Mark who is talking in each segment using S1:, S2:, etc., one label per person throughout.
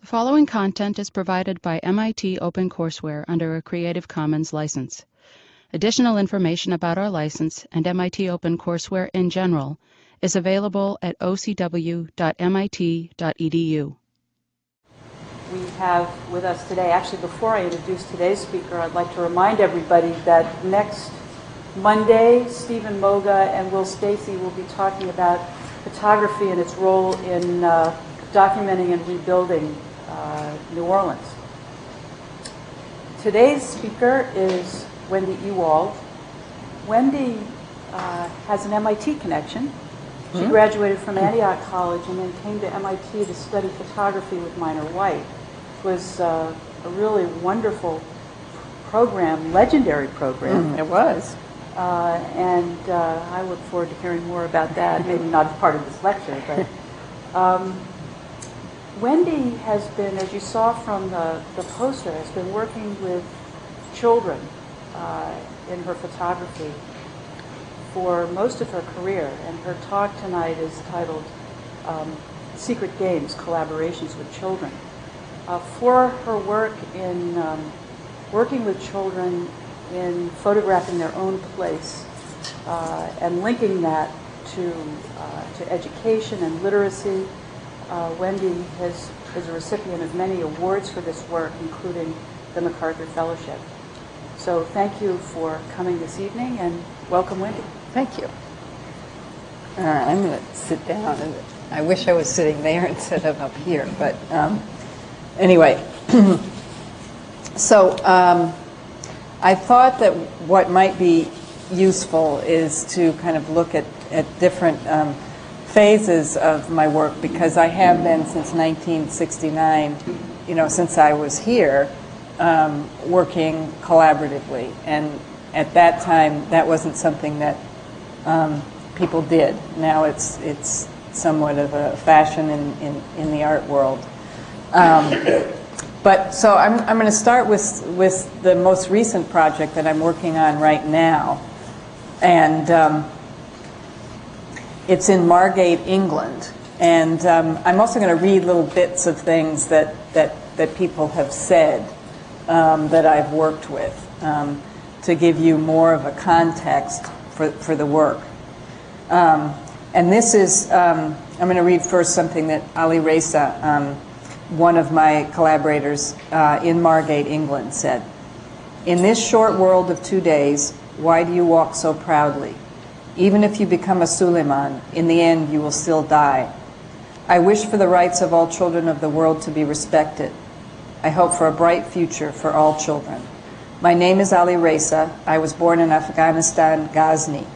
S1: The following content is provided by MIT OpenCourseware under a Creative Commons license. Additional information about our license and MIT OpenCourseware in general is available at ocw.mit.edu.
S2: We have with us today, actually before I introduce today's speaker, I'd like to remind everybody that next Monday, Stephen Moga and Will Stacy will be talking about photography and its role in documenting and rebuilding New Orleans. Today's speaker is Wendy Ewald. Wendy has an MIT connection. She graduated from Antioch College and then came to MIT to study photography with Minor White. It was a really wonderful program, legendary program.
S3: It was.
S2: And I look forward to hearing more about that, maybe not as part of this lecture. But Wendy has been, as you saw from the poster, has been working with children in her photography for most of her career, and her talk tonight is titled Secret Games, Collaborations with Children. For her work in working with children in photographing their own place and linking that to education and literacy, Wendy is a recipient of many awards for this work, including the MacArthur Fellowship. So thank you for coming this evening, and welcome, Wendy.
S3: Thank you. I'm going to sit down. And I wish I was sitting there instead of up here. But anyway, so I thought that what might be useful is to kind of look at different phases of my work, because I have been since 1969, since I was here, working collaboratively. And at that time, that wasn't something that people did. Now it's somewhat of a fashion in the art world. But so I'm going to start with the most recent project that I'm working on right now. And it's in Margate, England. And I'm also going to read little bits of things that people have said that I've worked with to give you more of a context for the work. And this is, I'm going to read first something that Ali Reza, one of my collaborators in Margate, England, said. "In this short world of 2 days, why do you walk so proudly? Even if you become a Suleiman, in the end you will still die. I wish for the rights of all children of the world to be respected. I hope for a bright future for all children. My name is Ali Reza. I was born in Afghanistan, Ghazni.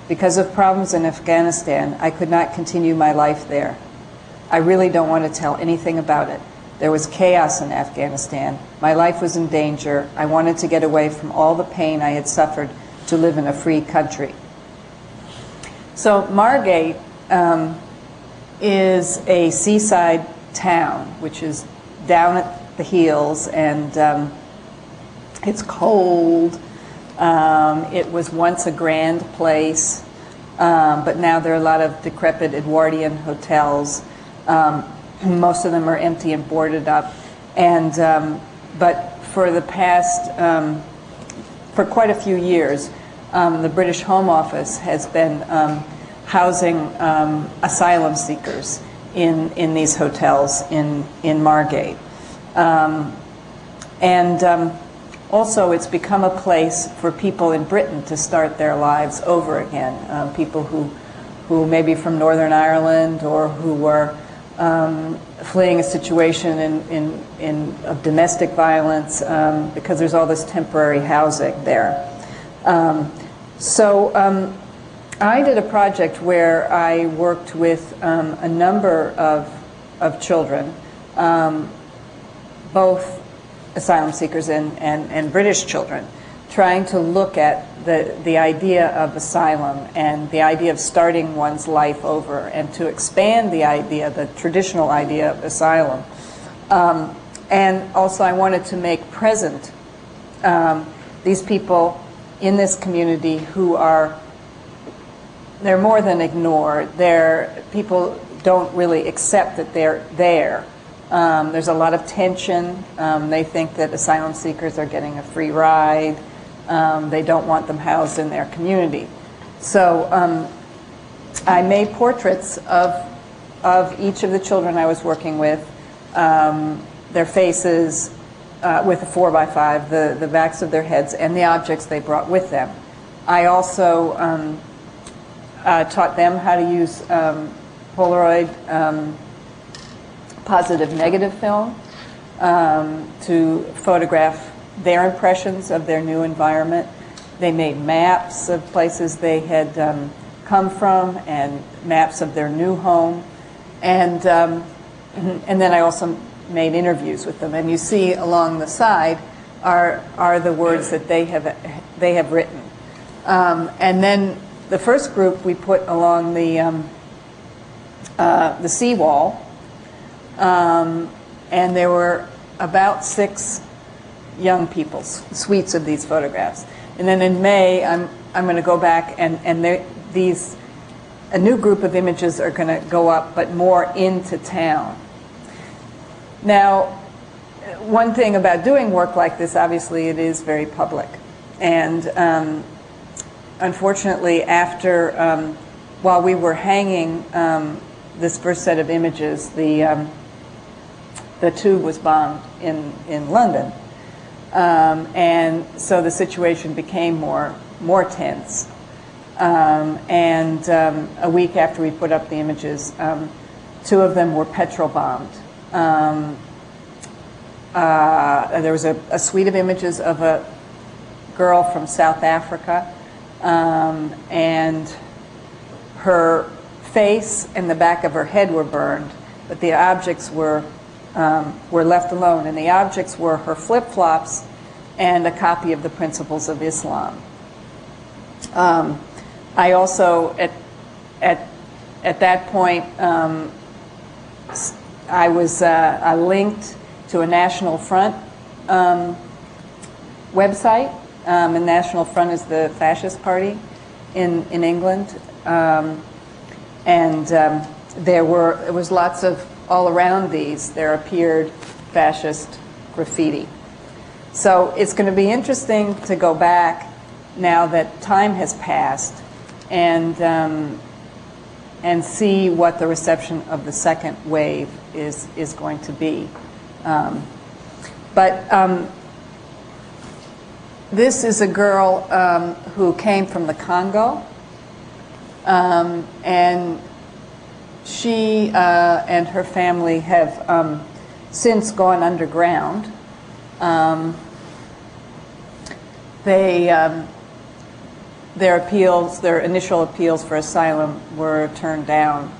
S3: Because of problems in Afghanistan, I could not continue my life there. I really don't want to tell anything about it. There was chaos in Afghanistan. My life was in danger. I wanted to get away from all the pain I had suffered to live in a free country." So Margate is a seaside town, which is down at the hills, and it's cold. It was once a grand place, but now there are a lot of decrepit Edwardian hotels. Most of them are empty and boarded up. And but for the past, for quite a few years, the British Home Office has been housing asylum seekers in these hotels in Margate. Also, it's become a place for people in Britain to start their lives over again. People who may be from Northern Ireland, or who were fleeing a situation of domestic violence, because there's all this temporary housing there. I did a project where I worked with a number of children, both asylum seekers and British children, trying to look at the idea of asylum and the idea of starting one's life over, and to expand the traditional idea of asylum. And also I wanted to make present these people in this community who they're more than ignored. People don't really accept that they're there. There's a lot of tension. They think that asylum seekers are getting a free ride. They don't want them housed in their community. So I made portraits of each of the children I was working with, their faces with a 4x5, the backs of their heads, and the objects they brought with them. I also taught them how to use Polaroid positive-negative film to photograph their impressions of their new environment. They made maps of places they had come from and maps of their new home. And then I also made interviews with them. And you see along the side are the words that they have written. And then the first group we put along the seawall, and there were about 6 young people's suites of these photographs. And then in May, I'm going to go back and a new group of images are going to go up, but more into town. Now, one thing about doing work like this, obviously, it is very public. And unfortunately, after, while we were hanging this first set of images, the tube was bombed in London. And so the situation became more tense. And a week after we put up the images, 2 of them were petrol bombed. There was a suite of images of a girl from South Africa, and her face and the back of her head were burned, but the objects were left alone, and the objects were her flip-flops and a copy of the Principles of Islam. I also, at that point, I linked to a National Front website. And National Front is the fascist party in England, and there was lots of, all around these, there appeared fascist graffiti. So it's going to be interesting to go back now that time has passed and see what the reception of the second wave is going to be. This is a girl who came from the Congo, and she and her family have since gone underground. Their initial appeals for asylum were turned down,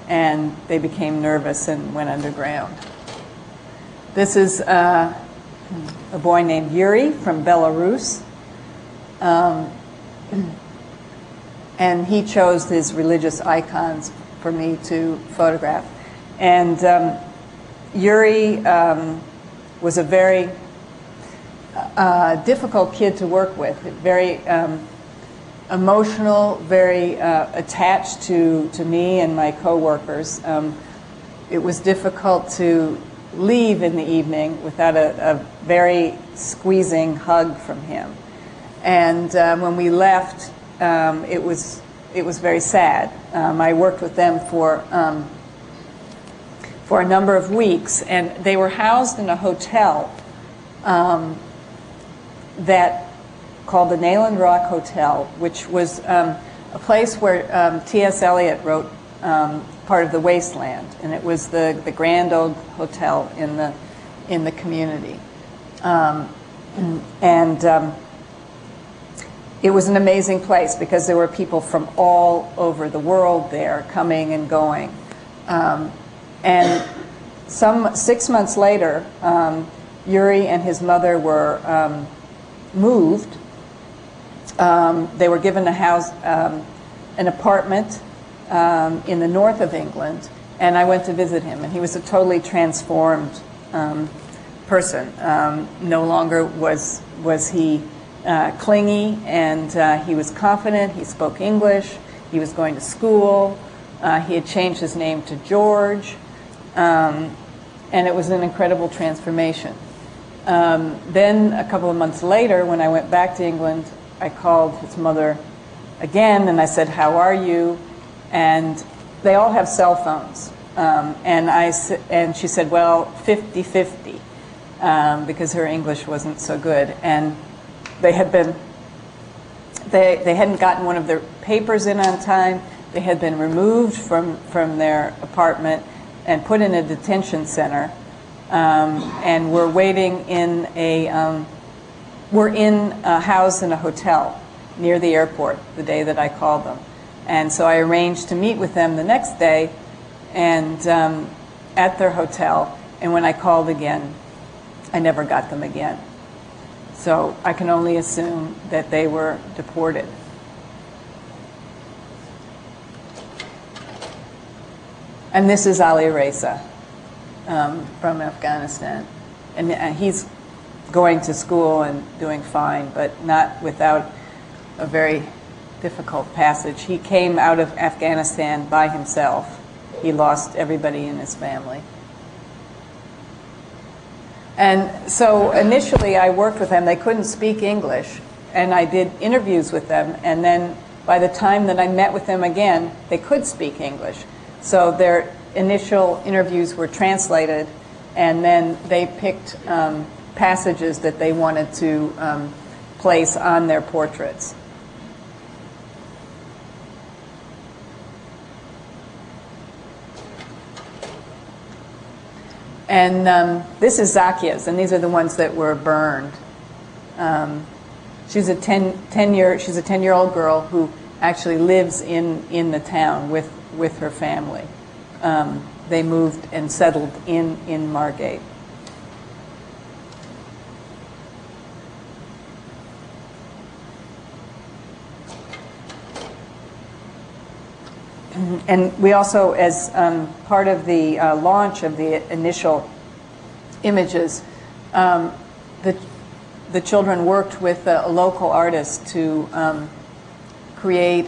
S3: and they became nervous and went underground. This is a boy named Yuri from Belarus, and he chose his religious icons for me to photograph. And Yuri was a very difficult kid to work with, very emotional, very attached to me and my coworkers. It was difficult to leave in the evening without a very squeezing hug from him. And when we left, it was very sad. I worked with them for a number of weeks, and they were housed in a hotel that called the Nayland Rock Hotel, which was a place where T.S. Eliot wrote part of The Wasteland, and it was the grand old hotel in the community. It was an amazing place because there were people from all over the world there coming and going. And 6 months later, Yuri and his mother were moved. They were given an apartment in the north of England, and I went to visit him, and he was a totally transformed person. No longer was he clingy, and he was confident. He spoke English. He was going to school. He had changed his name to George. And it was an incredible transformation. Then a couple of months later, when I went back to England, I called his mother again, and I said, "How are you?" And they all have cell phones. And she said, "Well, 50-50, because her English wasn't so good." And they hadn't gotten one of their papers in on time. They had been removed from their apartment and put in a detention center, and were waiting in housed in a hotel near the airport the day that I called them. And so I arranged to meet with them the next day and at their hotel. And when I called again, I never got them again. So I can only assume that they were deported. And this is Ali Reza from Afghanistan. And he's going to school and doing fine, but not without a very difficult passage. He came out of Afghanistan by himself. He lost everybody in his family. And so initially I worked with them. They couldn't speak English, and I did interviews with them. And then by the time that I met with them again, they could speak English. So their initial interviews were translated, and then they picked passages that they wanted to place on their portraits. And this is Zakia's, and these are the ones that were burned. She's a 10-year-old girl who actually lives in the town with her family. They moved and settled in Margate. And we also, as part of the launch of the initial images, the children worked with a local artist to create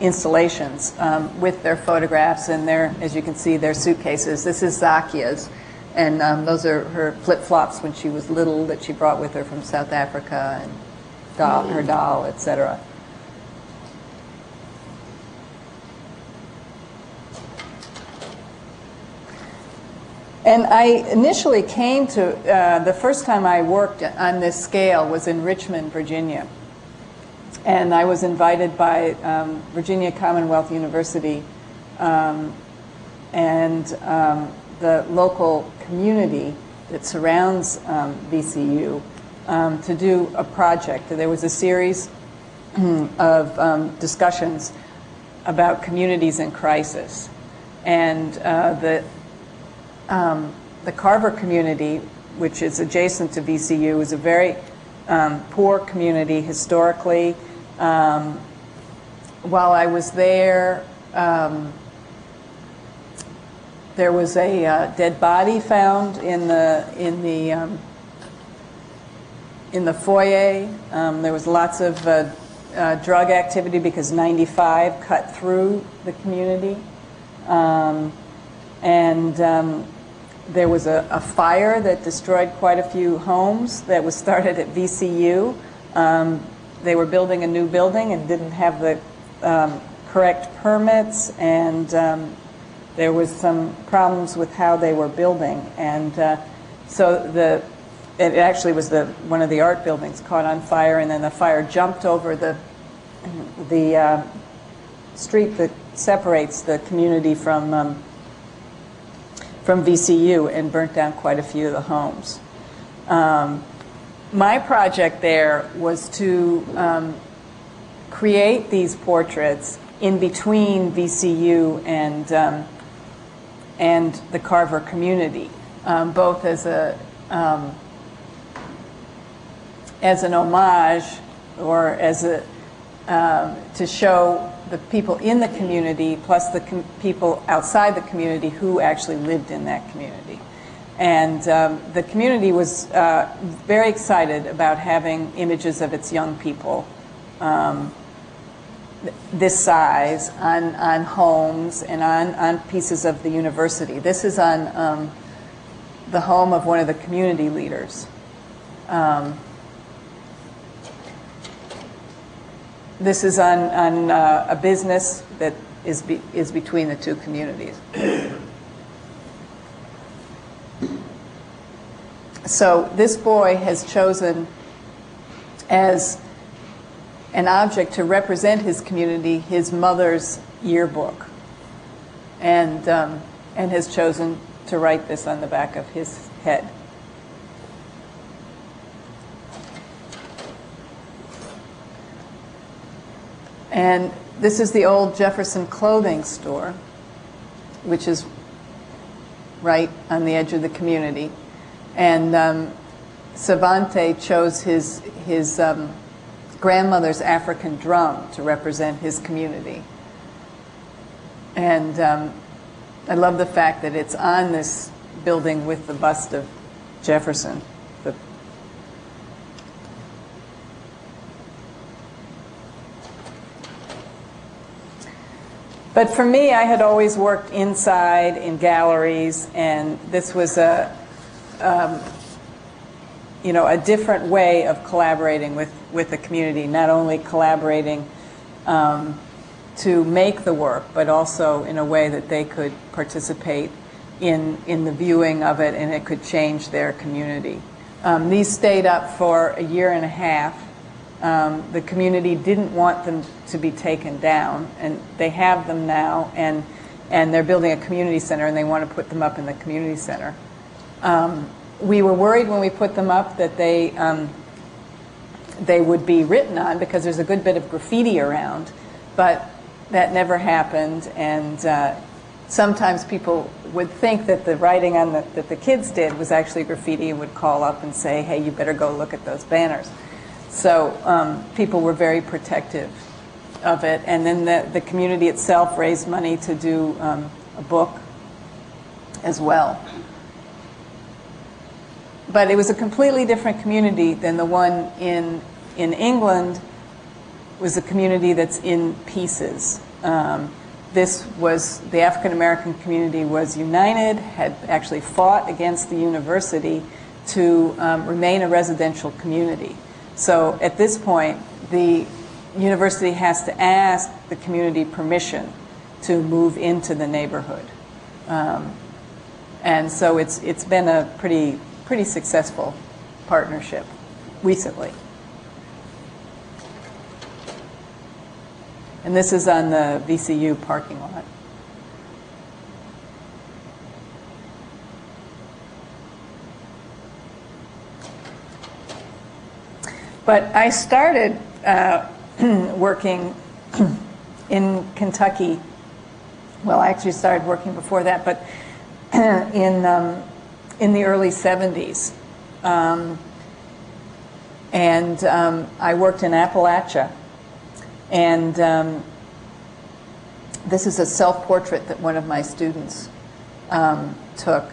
S3: installations with their photographs and as you can see, their suitcases. This is Zakia's, and those are her flip-flops when she was little that she brought with her from South Africa, and her doll, etc. And I initially came to, the first time I worked on this scale was in Richmond, Virginia. And I was invited by Virginia Commonwealth University and the local community that surrounds VCU to do a project. There was a series of discussions about communities in crisis. And the Carver community, which is adjacent to VCU, is a very poor community historically. While I was there, there was a dead body found in the foyer. There was lots of drug activity because 95 cut through the community. There was a fire that destroyed quite a few homes that was started at VCU. They were building a new building and didn't have the correct permits, and there was some problems with how they were building. And so it actually was one of the art buildings caught on fire, and then the fire jumped over the street that separates the community from VCU and burnt down quite a few of the homes. My project there was to create these portraits in between VCU and the Carver community, both as an homage or as to show the people in the community plus the people outside the community who actually lived in that community. And the community was very excited about having images of its young people this size on homes and on pieces of the university. This is on the home of one of the community leaders. This is on a business that is between the two communities. So this boy has chosen as an object to represent his community his mother's yearbook, and has chosen to write this on the back of his head. And this is the old Jefferson clothing store, which is right on the edge of the community. And Savante chose his grandmother's African drum to represent his community. And I love the fact that it's on this building with the bust of Jefferson. But for me, I had always worked inside in galleries, and this was a different way of collaborating with the community, not only collaborating to make the work, but also in a way that they could participate in the viewing of it, and it could change their community. These stayed up for a year and a half. The community didn't want them to be taken down, and they have them now, and they're building a community center, and they want to put them up in the community center. We were worried when we put them up that they would be written on, because there's a good bit of graffiti around, but that never happened. And sometimes people would think that the writing on that the kids did was actually graffiti, and would call up and say, hey, you better go look at those banners. So people were very protective of it. And then the community itself raised money to do a book as well. But it was a completely different community than the one in England. Was a community that's in pieces. This was, the African American community was united, had actually fought against the university to remain a residential community. So at this point, the university has to ask the community permission to move into the neighborhood. And so it's been a pretty successful partnership recently. And this is on the VCU parking lot. But I started working in Kentucky. Well, I actually started working before that, but in the early 70s. And I worked in Appalachia. And this is a self-portrait that one of my students took.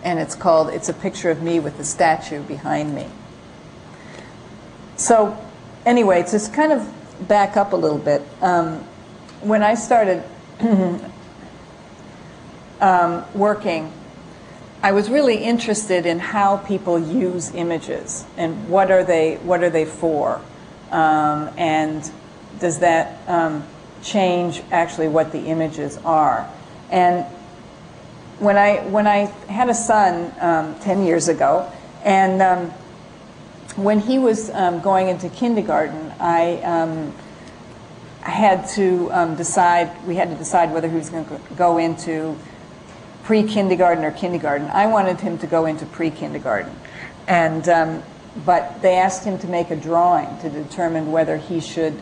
S3: And it's a picture of me with the statue behind me. So anyway, to just kind of back up a little bit, when I started working, I was really interested in how people use images and what are they for, and does that change actually what the images are. And when I had a son 10 years ago, and when he was going into kindergarten, I had to decide. We had to decide whether he was going to go into pre-kindergarten or kindergarten. I wanted him to go into pre-kindergarten, and but they asked him to make a drawing to determine whether he should,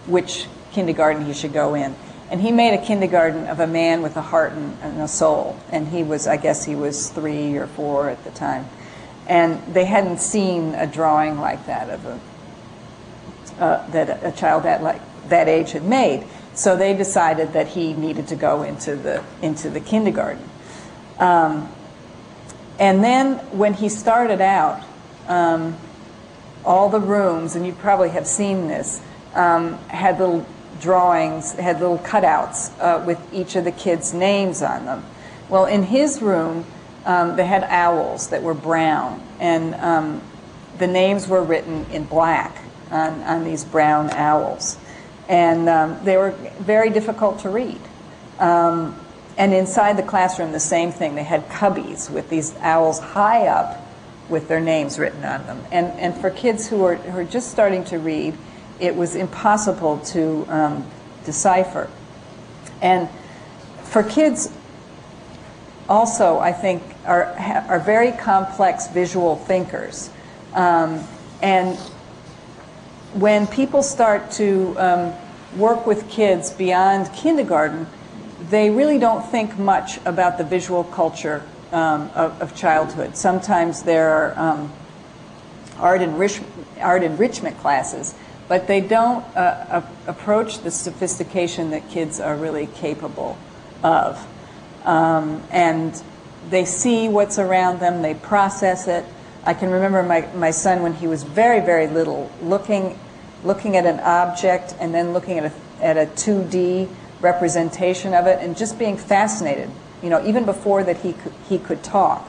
S3: which kindergarten he should go in. And he made a kindergarten of a man with a heart and a soul, and I guess he was 3 or 4 at the time. And they hadn't seen a drawing like that of that a child that age had made. So they decided that he needed to go into the kindergarten. And then when he started out, all the rooms, and you probably have seen this, had little drawings, had little cutouts with each of the kids' names on them. Well, in his room, they had owls that were brown, and the names were written in black on these brown owls. And they were very difficult to read. And inside the classroom, the same thing. They had cubbies with these owls high up with their names written on them. And for kids who are just starting to read, it was impossible to decipher. And for kids also, I think, are very complex visual thinkers. And when people start to work with kids beyond kindergarten, they really don't think much about the visual culture of childhood. Sometimes there are art enrichment classes, but they don't approach the sophistication that kids are really capable of. And they see what's around them, they process it. I can remember my son when he was very, very little, looking at an object and then looking at a 2D representation of it and just being fascinated, you know, even before that he could talk.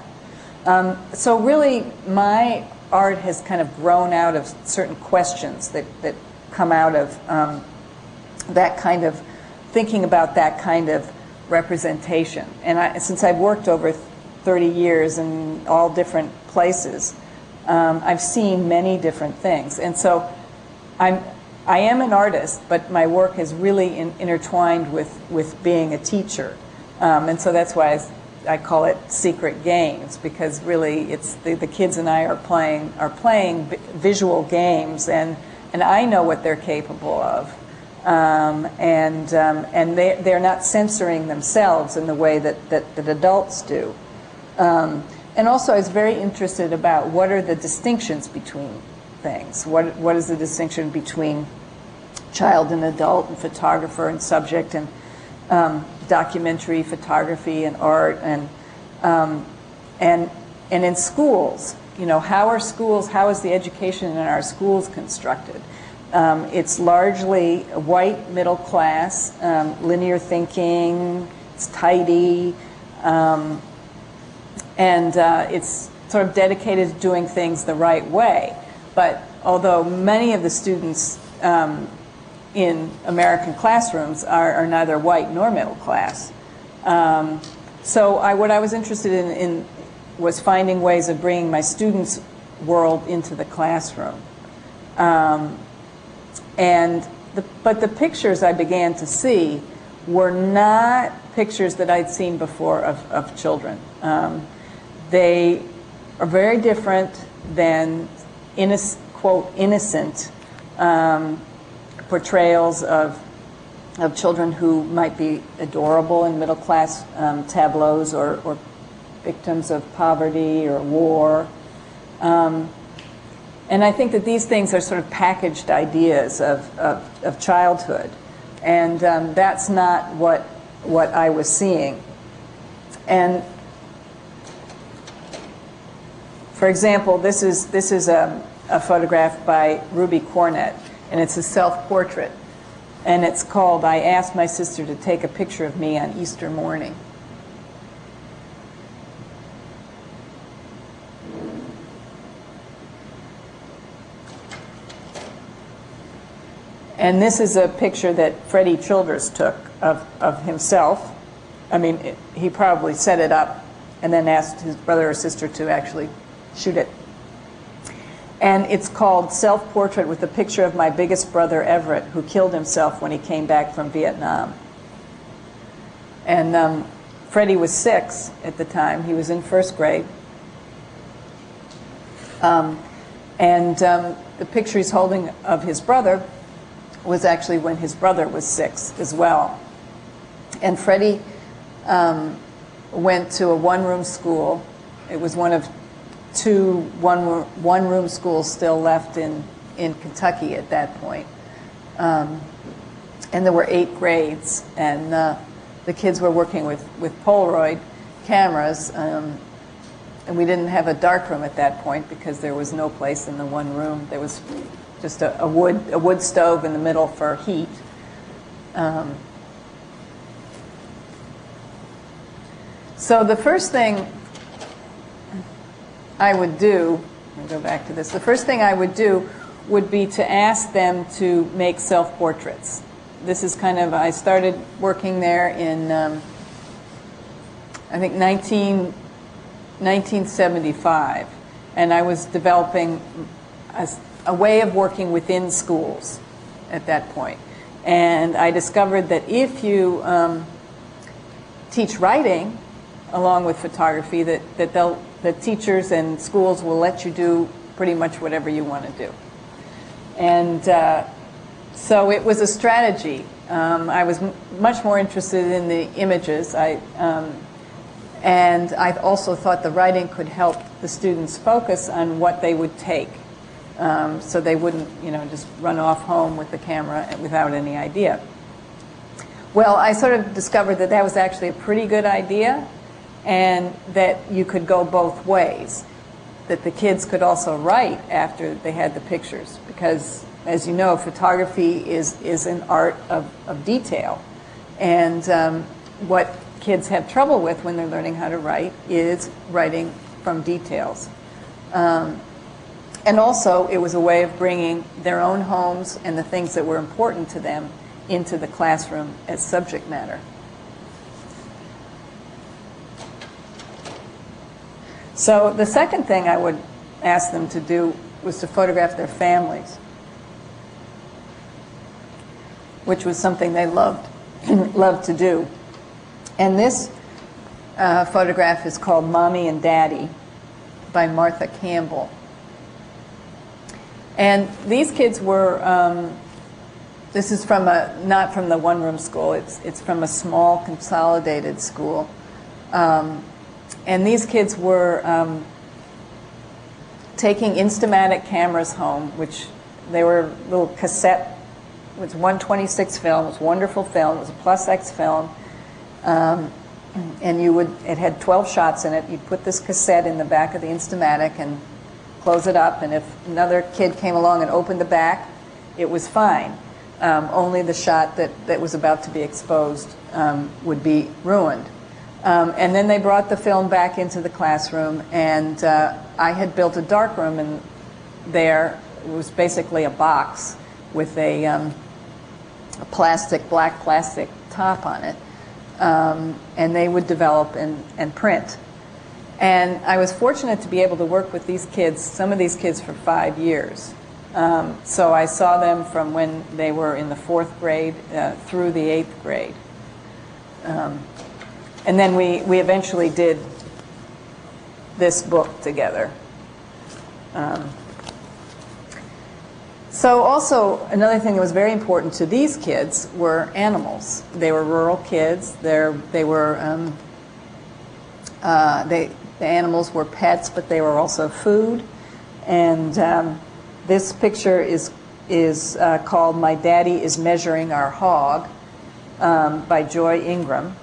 S3: So really, my art has kind of grown out of certain questions that come out of that kind of thinking about that kind of representation. And since I've worked over 30 years in all different places, I've seen many different things. And so I am an artist, but my work is really intertwined with being a teacher. And so that's why I call it secret games, because really it's the kids and I are playing visual games, and I know what they're capable of. And they're not censoring themselves in the way that adults do. And also I was very interested about what are the distinctions between things. What is the distinction between child and adult and photographer and subject and documentary photography and art and in schools, you know, how is the education in our schools constructed? It's largely white, middle class, linear thinking, it's tidy, and it's sort of dedicated to doing things the right way. But although many of the students in American classrooms are neither white nor middle class, so what I was interested in was finding ways of bringing my students' world into the classroom. But the pictures I began to see were not pictures that I'd seen before of children. They are very different than quote, innocent portrayals of children who might be adorable in middle class tableaus or victims of poverty or war. And I think that these things are sort of packaged ideas of childhood. And that's not what I was seeing. And for example, this is a photograph by Ruby Cornett, and it's a self-portrait. And it's called, "I Asked My Sister to Take a Picture of Me on Easter Morning." And this is a picture that Freddie Childers took of himself. I mean, he probably set it up and then asked his brother or sister to actually shoot it. And it's called "Self-Portrait with a Picture of My Biggest Brother Everett, who killed himself when he came back from Vietnam." And Freddie was 6 at the time. He was in 1st grade. The picture he's holding of his brother was actually when his brother was 6 as well. And Freddie went to a one-room school. It was one of 2 one-room schools still left in Kentucky at that point. And there were 8 grades, and the kids were working with Polaroid cameras, and we didn't have a darkroom at that point because there was no place in the one room. There was just a wood stove in the middle for heat. So the first thing I would do, I'll go back to this, the first thing I would do would be to ask them to make self-portraits. This is kind of, I started working there in, I think, 1975, and I was developing a way of working within schools at that point. And I discovered that if you teach writing along with photography, that teachers and schools will let you do pretty much whatever you want to do. And so it was a strategy. I was much more interested in the images. And I also thought the writing could help the students focus on what they would take. So they wouldn't, just run off home with the camera without any idea. Well, I sort of discovered that that was actually a pretty good idea, and that you could go both ways. That the kids could also write after they had the pictures, because, as you know, photography is an art of detail. And what kids have trouble with when they're learning how to write is writing from details. And also, it was a way of bringing their own homes and the things that were important to them into the classroom as subject matter. So the second thing I would ask them to do was to photograph their families, which was something they loved to do. And this photograph is called Mommy and Daddy by Martha Campbell. And these kids were, this is from not from the one-room school, it's from a small consolidated school. And these kids were taking Instamatic cameras home, which they were little cassette, it was 126 film, it was a wonderful film, it was a plus X film. And it had 12 shots in it. You'd put this cassette in the back of the Instamatic and close it up, and if another kid came along and opened the back, it was fine. Only the shot that was about to be exposed would be ruined. And then they brought the film back into the classroom, and I had built a darkroom in there. It was basically a box with a black plastic top on it. And they would develop and print. And I was fortunate to be able to work with these kids, some of these kids, for 5 years. So I saw them from when they were in the 4th grade through the 8th grade. And then we eventually did this book together. So also, another thing that was very important to these kids were animals. They were rural kids. The animals were pets, but they were also food. And this picture is called "My Daddy is Measuring Our Hog" by Joy Ingram.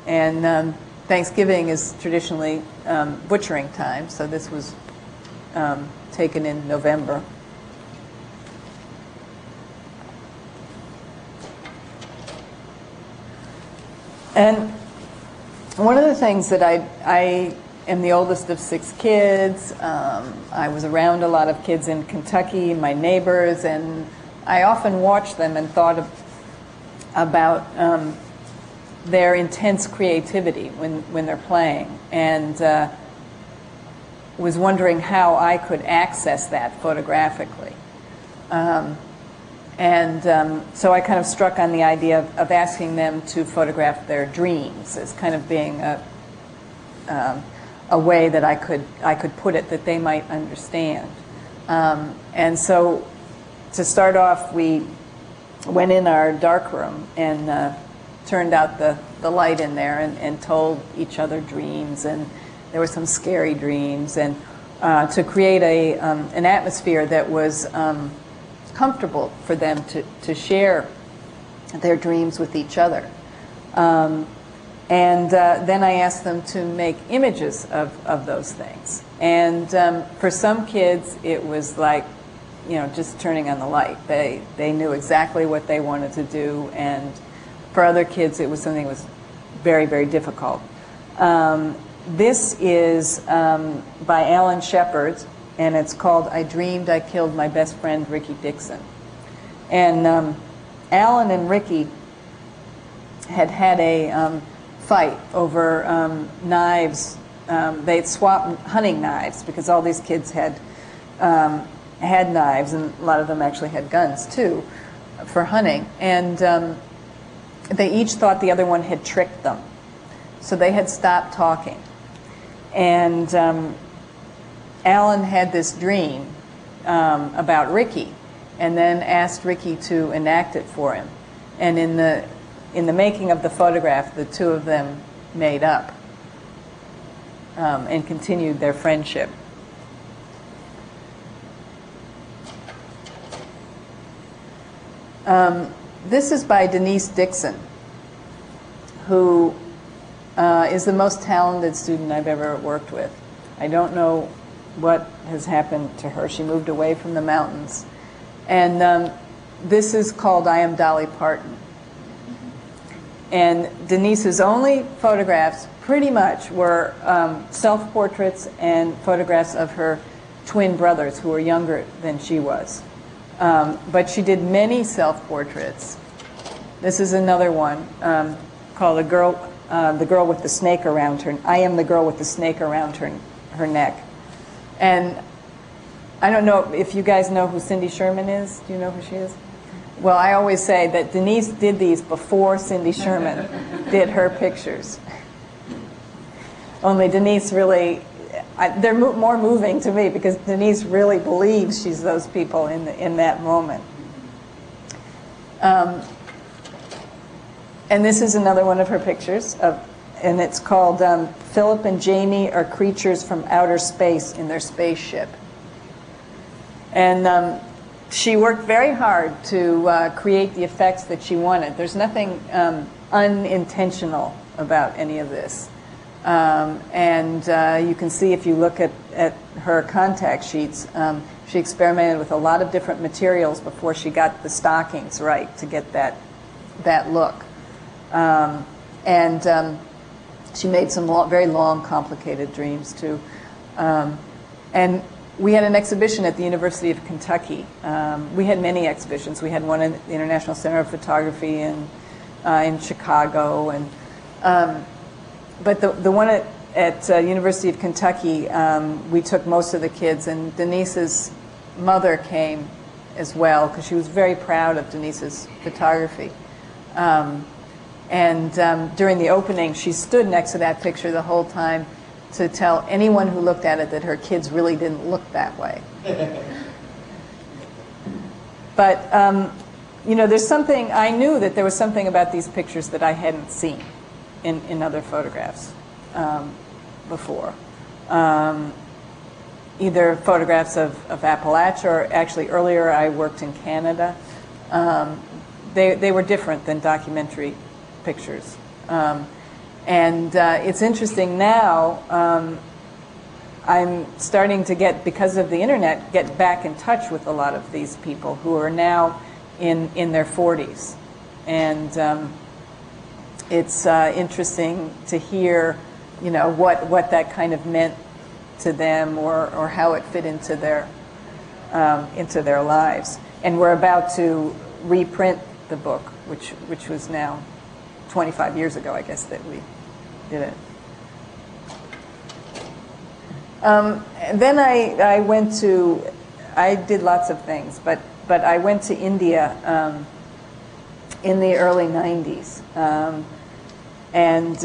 S3: And Thanksgiving is traditionally butchering time, so this was taken in November. And one of the things that I am the oldest of 6 kids. I was around a lot of kids in Kentucky, my neighbors, and I often watched them and thought about their intense creativity when they're playing, and was wondering how I could access that photographically. So I kind of struck on the idea of asking them to photograph their dreams as kind of being a way that I could put it that they might understand. And so to start off, we went in our darkroom and turned out the light in there and told each other dreams, and there were some scary dreams, and to create an atmosphere that was comfortable for them to share their dreams with each other. Then I asked them to make images of those things. And for some kids, it was like just turning on the light. They knew exactly what they wanted to do, and for other kids, it was something that was very, very difficult. This is by Alan Shepard, and it's called "I Dreamed I Killed My Best Friend, Ricky Dixon." And Alan and Ricky had a fight over knives. They'd swapped hunting knives because all these kids had knives, and a lot of them actually had guns too for hunting. And they each thought the other one had tricked them. So they had stopped talking. And Alan had this dream about Ricky, and then asked Ricky to enact it for him. And in the making of the photograph, the two of them made up and continued their friendship. This is by Denise Dixon, who is the most talented student I've ever worked with. I don't know what has happened to her. She moved away from the mountains. And this is called "I Am Dolly Parton." And Denise's only photographs pretty much were self-portraits and photographs of her twin brothers who were younger than she was. But she did many self-portraits. This is another one called the girl with the snake around her. I am the girl with the snake around her neck. And I don't know if you guys know who Cindy Sherman is. Do you know who she is? Well, I always say that Denise did these before Cindy Sherman did her pictures. Only Denise really, they're more moving to me because Denise really believes she's those people in that moment. And this is another one of her pictures, and it's called "Philip and Jamie Are Creatures from Outer Space in Their Spaceship." And she worked very hard to create the effects that she wanted. There's nothing unintentional about any of this. And you can see if you look at her contact sheets, she experimented with a lot of different materials before she got the stockings right to get that look. And she made some very long, complicated dreams too. And we had an exhibition at the University of Kentucky. We had many exhibitions. We had one at the International Center of Photography in Chicago, and but the one at University of Kentucky, we took most of the kids, and Denise's mother came as well because she was very proud of Denise's photography. And during the opening, she stood next to that picture the whole time to tell anyone who looked at it that her kids really didn't look that way. But, there's something, I knew that there was something about these pictures that I hadn't seen in other photographs before. Either photographs of Appalachia, or actually earlier I worked in Canada. They were different than documentary pictures. And it's interesting now, I'm starting to because of the internet, get back in touch with a lot of these people who are now in their 40s. And it's interesting to hear, what that kind of meant to them, or how it fit into their lives. And we're about to reprint the book, which was now 25 years ago, I guess, that we did it. Then I did lots of things, but I went to India in the early 90s. And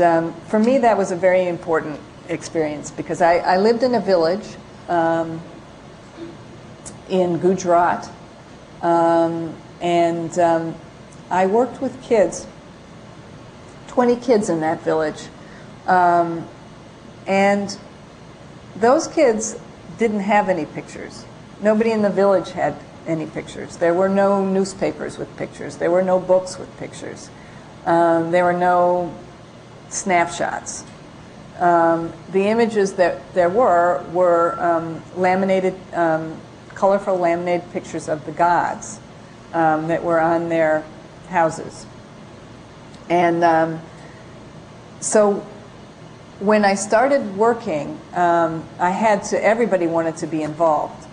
S3: for me, that was a very important experience because I lived in a village in Gujarat, and I worked with kids, 20 kids in that village. And those kids didn't have any pictures. Nobody in the village had any pictures. There were no newspapers with pictures. There were no books with pictures. There were no snapshots. The images that there were laminated colorful laminated pictures of the gods that were on their houses. And so when I started working, everybody wanted to be involved.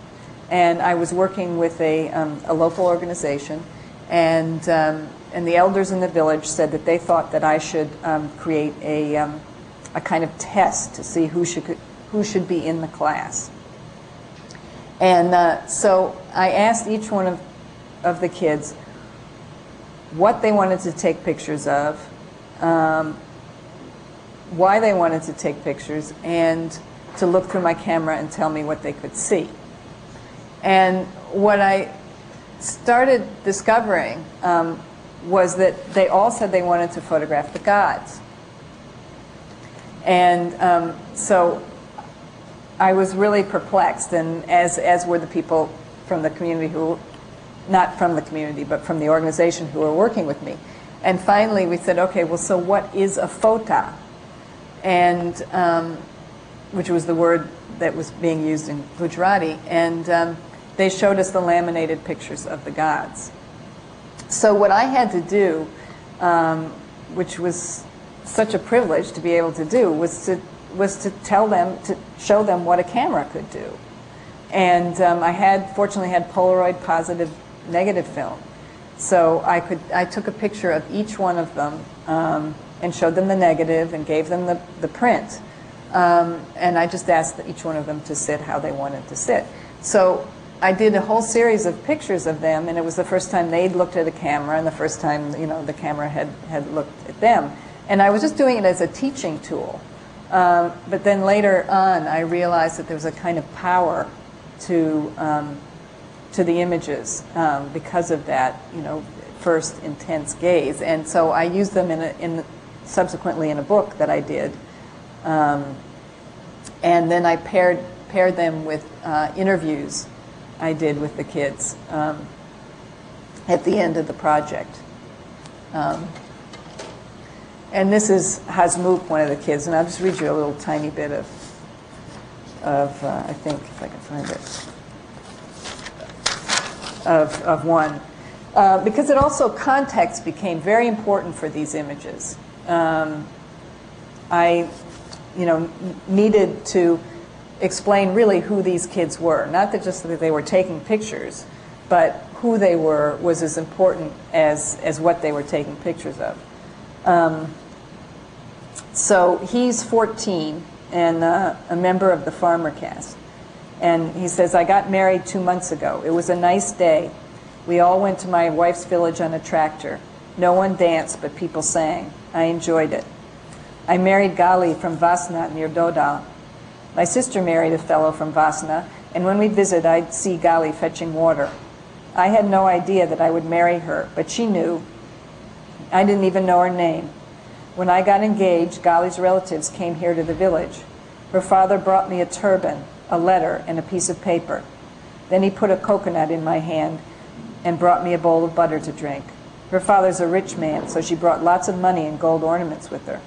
S3: And I was working with a local organization, and the elders in the village said that they thought that I should create a kind of test to see who should be in the class. And so I asked each one of the kids what they wanted to take pictures of, why they wanted to take pictures, and to look through my camera and tell me what they could see. And what I started discovering was that they all said they wanted to photograph the gods. And so I was really perplexed, and as were the people from the community who, not from the community, but from the organization who were working with me. And finally we said, okay, well, so what is a phota? And which was the word that was being used in Gujarati. And they showed us the laminated pictures of the gods. So what I had to do, which was such a privilege to be able to do, was to tell them, to show them what a camera could do. And fortunately had Polaroid positive negative film. So I took a picture of each one of them and showed them the negative and gave them the print. And I just asked each one of them to sit how they wanted to sit. So I did a whole series of pictures of them, and it was the first time they'd looked at a camera and the first time, the camera had looked at them. And I was just doing it as a teaching tool. But then later on, I realized that there was a kind of power to the images because of that, first intense gaze. And so I used them subsequently in a book that I did. And then I paired them with interviews I did with the kids at the end of the project. And this is Hasmukh, one of the kids, and I'll just read you a little tiny bit of I think, if I can find it, of one. Because it also, context became very important for these images. I needed to explain really who these kids were. Not that just that they were taking pictures, but who they were was as important as what they were taking pictures of. So he's 14 and a member of the farmer caste. And he says, I got married 2 months ago. It was a nice day. We all went to my wife's village on a tractor. No one danced, but people sang. I enjoyed it. I married Gali from Vasna near Dodal. My sister married a fellow from Vasna, and when we'd visit, I'd see Gali fetching water. I had no idea that I would marry her, but she knew. I didn't even know her name. When I got engaged, Gali's relatives came here to the village. Her father brought me a turban, a letter, and a piece of paper. Then he put a coconut in my hand and brought me a bowl of butter to drink. Her father's a rich man, so she brought lots of money and gold ornaments with her.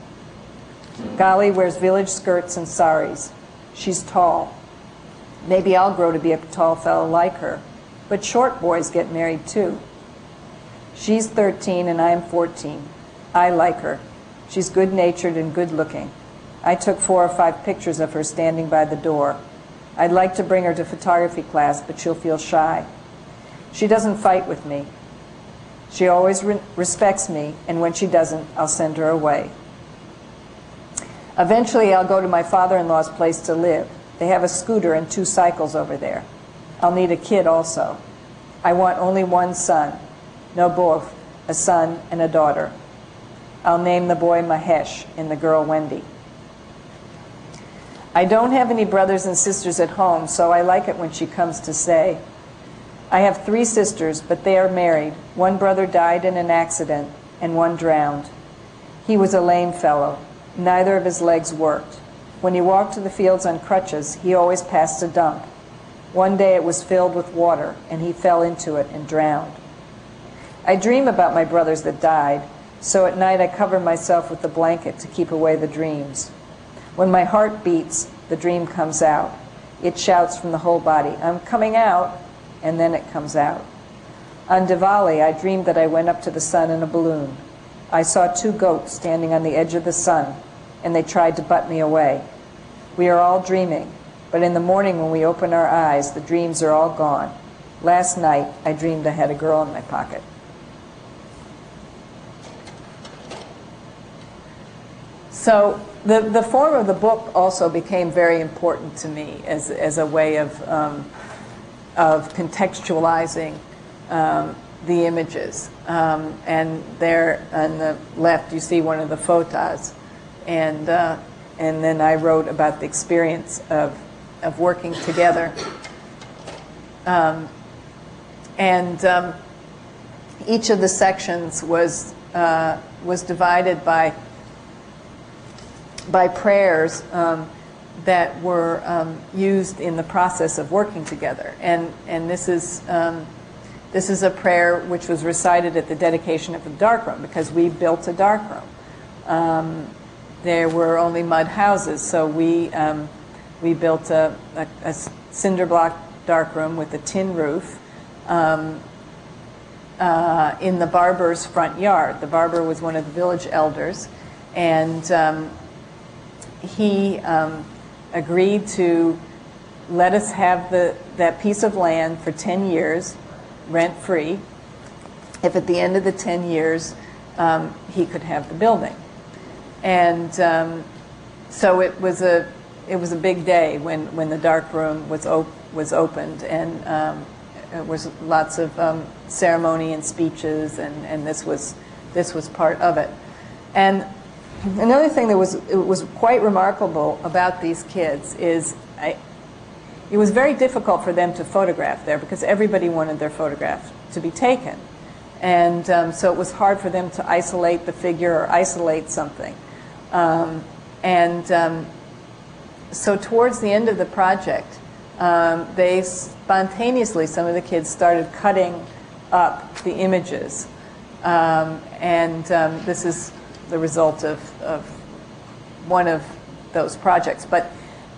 S3: Gali wears village skirts and saris. She's tall. Maybe I'll grow to be a tall fellow like her. But short boys get married too. She's 13 and I'm 14. I like her. She's good-natured and good-looking. I took 4 or 5 pictures of her standing by the door. I'd like to bring her to photography class, but she'll feel shy. She doesn't fight with me. She always respects me, and when she doesn't, I'll send her away. Eventually, I'll go to my father-in-law's place to live. They have a scooter and 2 cycles over there. I'll need a kid also. I want only one son. No, both, a son and a daughter. I'll name the boy Mahesh and the girl Wendy. I don't have any brothers and sisters at home, so I like it when she comes to say. I have 3 sisters, but they are married. One brother died in an accident, and one drowned. He was a lame fellow. Neither of his legs worked. When he walked to the fields on crutches, he always passed a dump. One day it was filled with water, and he fell into it and drowned. I dream about my brothers that died, so at night I cover myself with the blanket to keep away the dreams. When my heart beats, the dream comes out. It shouts from the whole body, I'm coming out. and then it comes out. On Diwali, I dreamed that I went up to the sun in a balloon. I saw 2 goats standing on the edge of the sun, and they tried to butt me away. We are all dreaming, but in the morning when we open our eyes, the dreams are all gone. Last night, I dreamed I had a girl in my pocket. So the form of the book also became very important to me as a way of contextualizing the images. And there on the left, you see one of the photos. And then I wrote about the experience of working together. Each of the sections was divided by prayers that were used in the process of working together. And this is a prayer which was recited at the dedication of the darkroom, because we built a darkroom. There were only mud houses, so we built a cinder block darkroom with a tin roof in the barber's front yard. The barber was one of the village elders, and he agreed to let us have that piece of land for 10 years, rent-free, if at the end of the 10 years he could have the building. And so it was a big day when the dark room was opened, and there was lots of ceremony and speeches, and this was part of it. And another thing that was quite remarkable about these kids is it was very difficult for them to photograph there, because everybody wanted their photograph to be taken. And so it was hard for them to isolate the figure or isolate something. So towards the end of the project, they spontaneously, some of the kids started cutting up the images. This is the result of one of those projects. But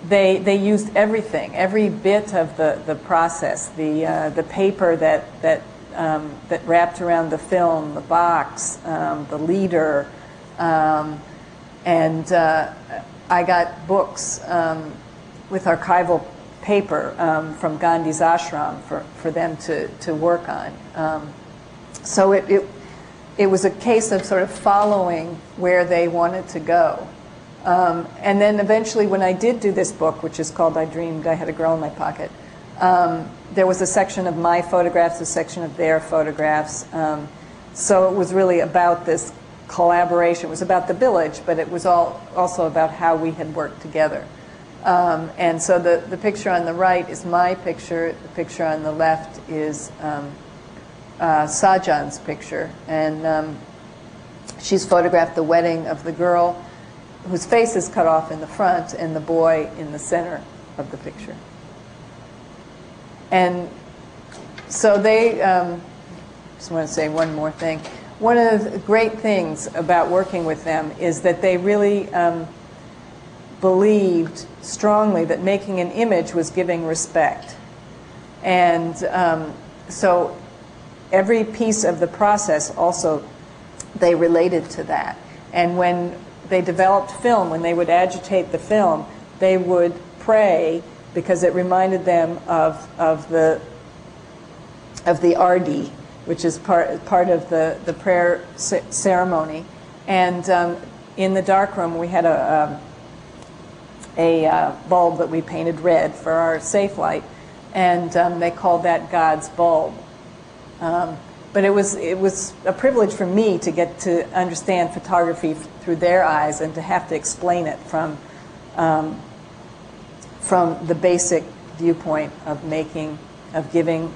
S3: they used everything, every bit of the process, the paper that wrapped around the film, the box, the leader, I got books with archival paper from Gandhi's ashram for them to work on. So it was a case of sort of following where they wanted to go. And then eventually, when I did do this book, which is called I Dreamed I Had a Girl in My Pocket, there was a section of my photographs, a section of their photographs. So it was really about this collaboration. It was about the village, but it was also about how we had worked together. And so the picture on the right is my picture. The picture on the left is Sajan's picture. And she's photographed the wedding of the girl whose face is cut off in the front, and the boy in the center of the picture. And so they, just want to say one more thing. One of the great things about working with them is that they really believed strongly that making an image was giving respect. And so every piece of the process also, they related to that. And when they developed film, when they would agitate the film, they would pray, because it reminded them of the ardi, which is part of the prayer ceremony. And in the darkroom, we had a bulb that we painted red for our safe light, and they called that God's bulb. But it was a privilege for me to get to understand photography through their eyes, and to have to explain it from the basic viewpoint of giving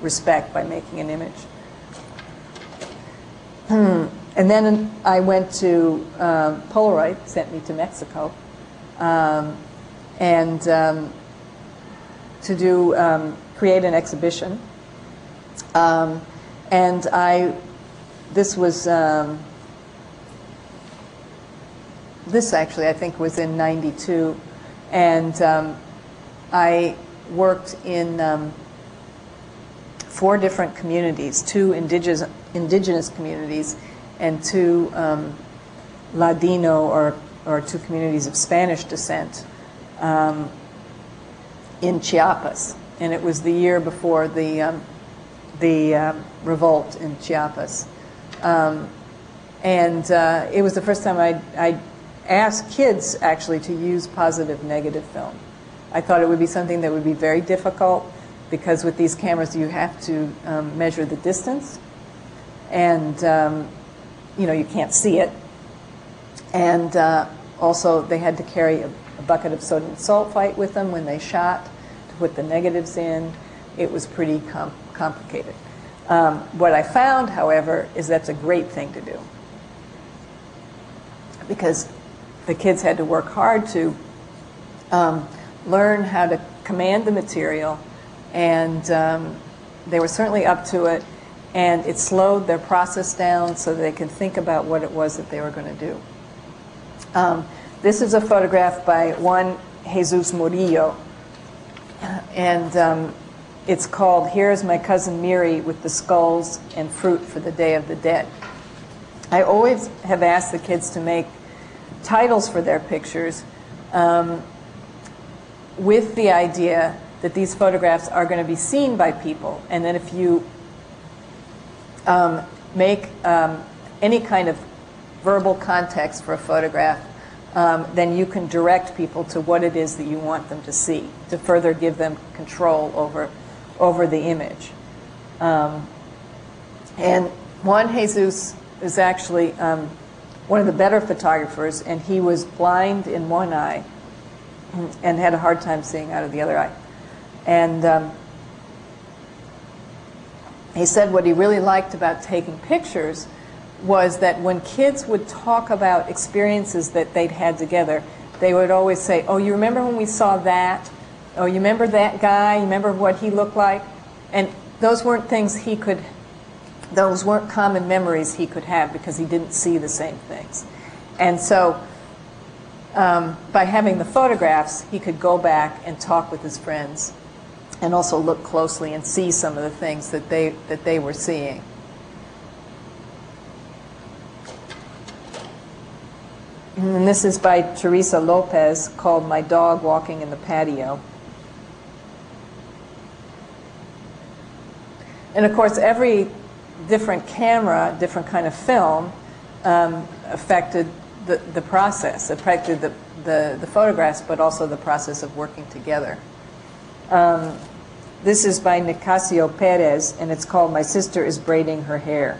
S3: respect by making an image. And then I went to Polaroid, sent me to Mexico, and to create an exhibition. And this actually I think was in '92, and I worked in 4 different communities, 2 indigenous communities and 2 Ladino or 2 communities of Spanish descent in Chiapas. And it was the year before the revolt in Chiapas. It was the first time I asked kids actually to use positive negative film. I thought it would be something that would be very difficult because with these cameras you have to measure the distance and you can't see it. And also they had to carry a bucket of sodium sulfite with them when they shot to put the negatives in. It was pretty complicated. What I found, however, is that's a great thing to do because the kids had to work hard to learn how to command the material, and they were certainly up to it, and it slowed their process down so they could think about what it was that they were going to do. This is a photograph by Juan Jesus Murillo, and it's called "Here's My Cousin Miri with the Skulls and Fruit for the Day of the Dead." I always have asked the kids to make titles for their pictures with the idea that these photographs are going to be seen by people, and that if you make any kind of verbal context for a photograph, then you can direct people to what it is that you want them to see, to further give them control over the image. And Juan Jesus is actually one of the better photographers, and he was blind in one eye and had a hard time seeing out of the other eye. And he said what he really liked about taking pictures was that when kids would talk about experiences that they'd had together, they would always say, "Oh, you remember when we saw that? Oh, you remember that guy? You remember what he looked like?" And those weren't things those weren't common memories he could have because he didn't see the same things. And so by having the photographs, he could go back and talk with his friends and also look closely and see some of the things that they were seeing. And this is by Teresa Lopez, called "My Dog Walking in the Patio." And of course, every different camera, different kind of film, affected the process, affected the photographs, but also the process of working together. This is by Nicasio Perez, and it's called "My Sister is Braiding Her Hair."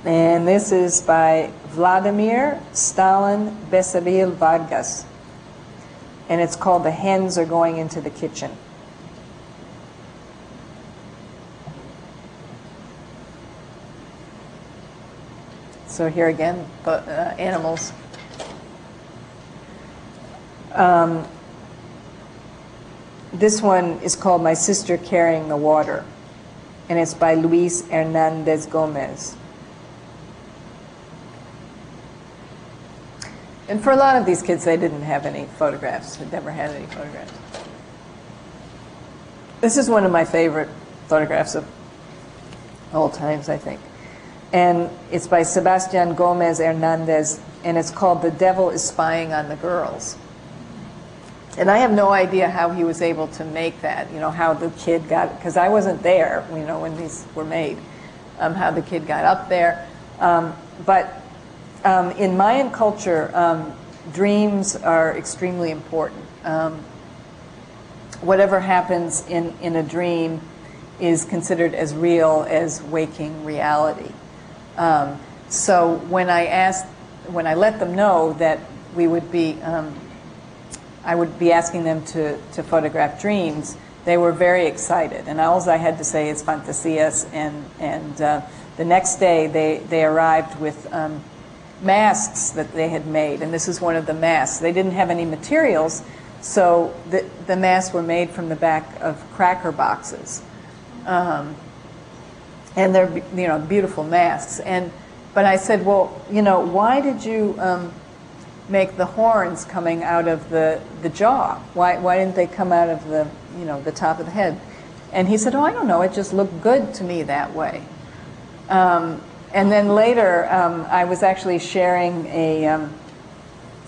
S3: And this is by Vladimir Stalin Becerril Vargas, and it's called "The Hens Are Going into the Kitchen." So here again, animals. This one is called "My Sister Carrying the Water," and it's by Luis Hernandez Gomez. And for a lot of these kids, they didn't have any photographs, had never had any photographs. This is one of my favorite photographs of all times, I think. And it's by Sebastian Gomez Hernandez, and it's called "The Devil is Spying on the Girls." And I have no idea how he was able to make that, how the kid got, because I wasn't there, when these were made, how the kid got up there. But in Mayan culture, dreams are extremely important. Whatever happens in a dream is considered as real as waking reality. So when I let them know that we would be, I would be asking them to photograph dreams, they were very excited. And all I had to say is fantasias. And the next day they arrived with masks that they had made, and this is one of the masks. They didn't have any materials, so the masks were made from the back of cracker boxes, and they're beautiful masks. And but I said, well, why did you make the horns coming out of the jaw? Why didn't they come out of the top of the head? And he said, oh, I don't know, it just looked good to me that way. And then later, I was actually sharing a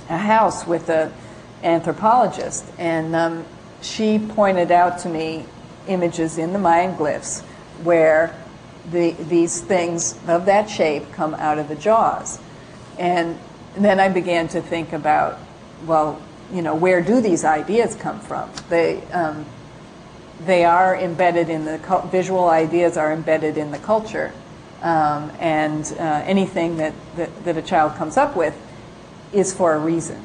S3: house with an anthropologist, and she pointed out to me images in the Mayan glyphs where these things of that shape come out of the jaws. And then I began to think about, well, where do these ideas come from? They are embedded in the visual ideas are embedded in the culture, and anything that a child comes up with is for a reason.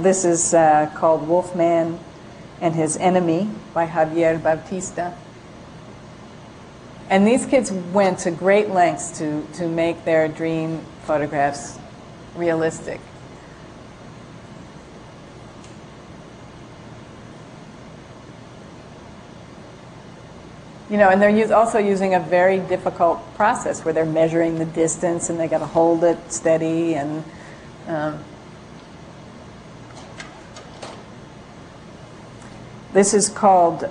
S3: This is called Wolfman and His Enemy by Javier Bautista. And these kids went to great lengths to make their dream photographs realistic. And they're also using a very difficult process where they're measuring the distance and they got to hold it steady. And this is called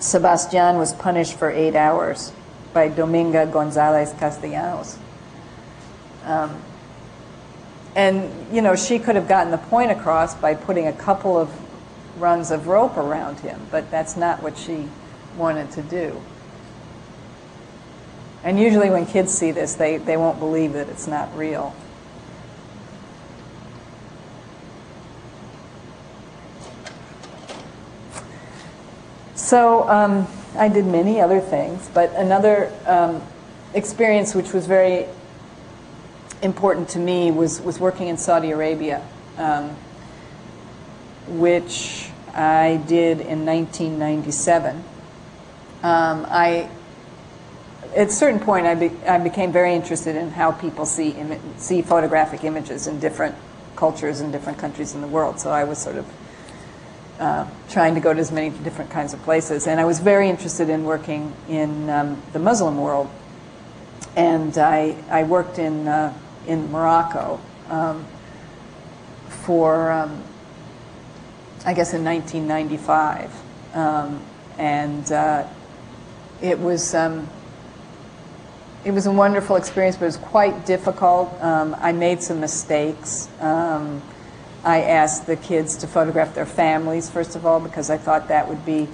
S3: Sebastián Was Punished for 8 Hours by Dominga González Castellanos. And she could have gotten the point across by putting a couple of runs of rope around him, but that's not what she wanted to do. And usually when kids see this, they won't believe that it's not real. So I did many other things, but another experience which was very important to me was working in Saudi Arabia, which I did in 1997. At a certain point, I became very interested in how people see photographic images in different cultures and different countries in the world. So I was sort of trying to go to as many different kinds of places. And I was very interested in working in the Muslim world. And I worked in Morocco for, I guess, in 1995. It was a wonderful experience, but it was quite difficult. I made some mistakes. I asked the kids to photograph their families, first of all, because I thought that would be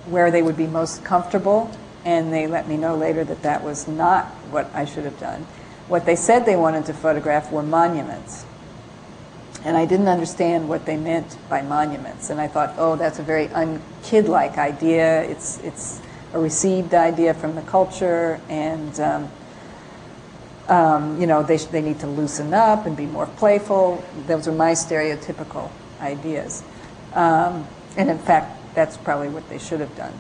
S3: where they would be most comfortable. And they let me know later that that was not what I should have done. What they said they wanted to photograph were monuments. And I didn't understand what they meant by monuments. And I thought, oh, that's a very un-kid-like idea. It's a received idea from the culture, and they need to loosen up and be more playful. Those are my stereotypical ideas. And in fact, that's probably what they should have done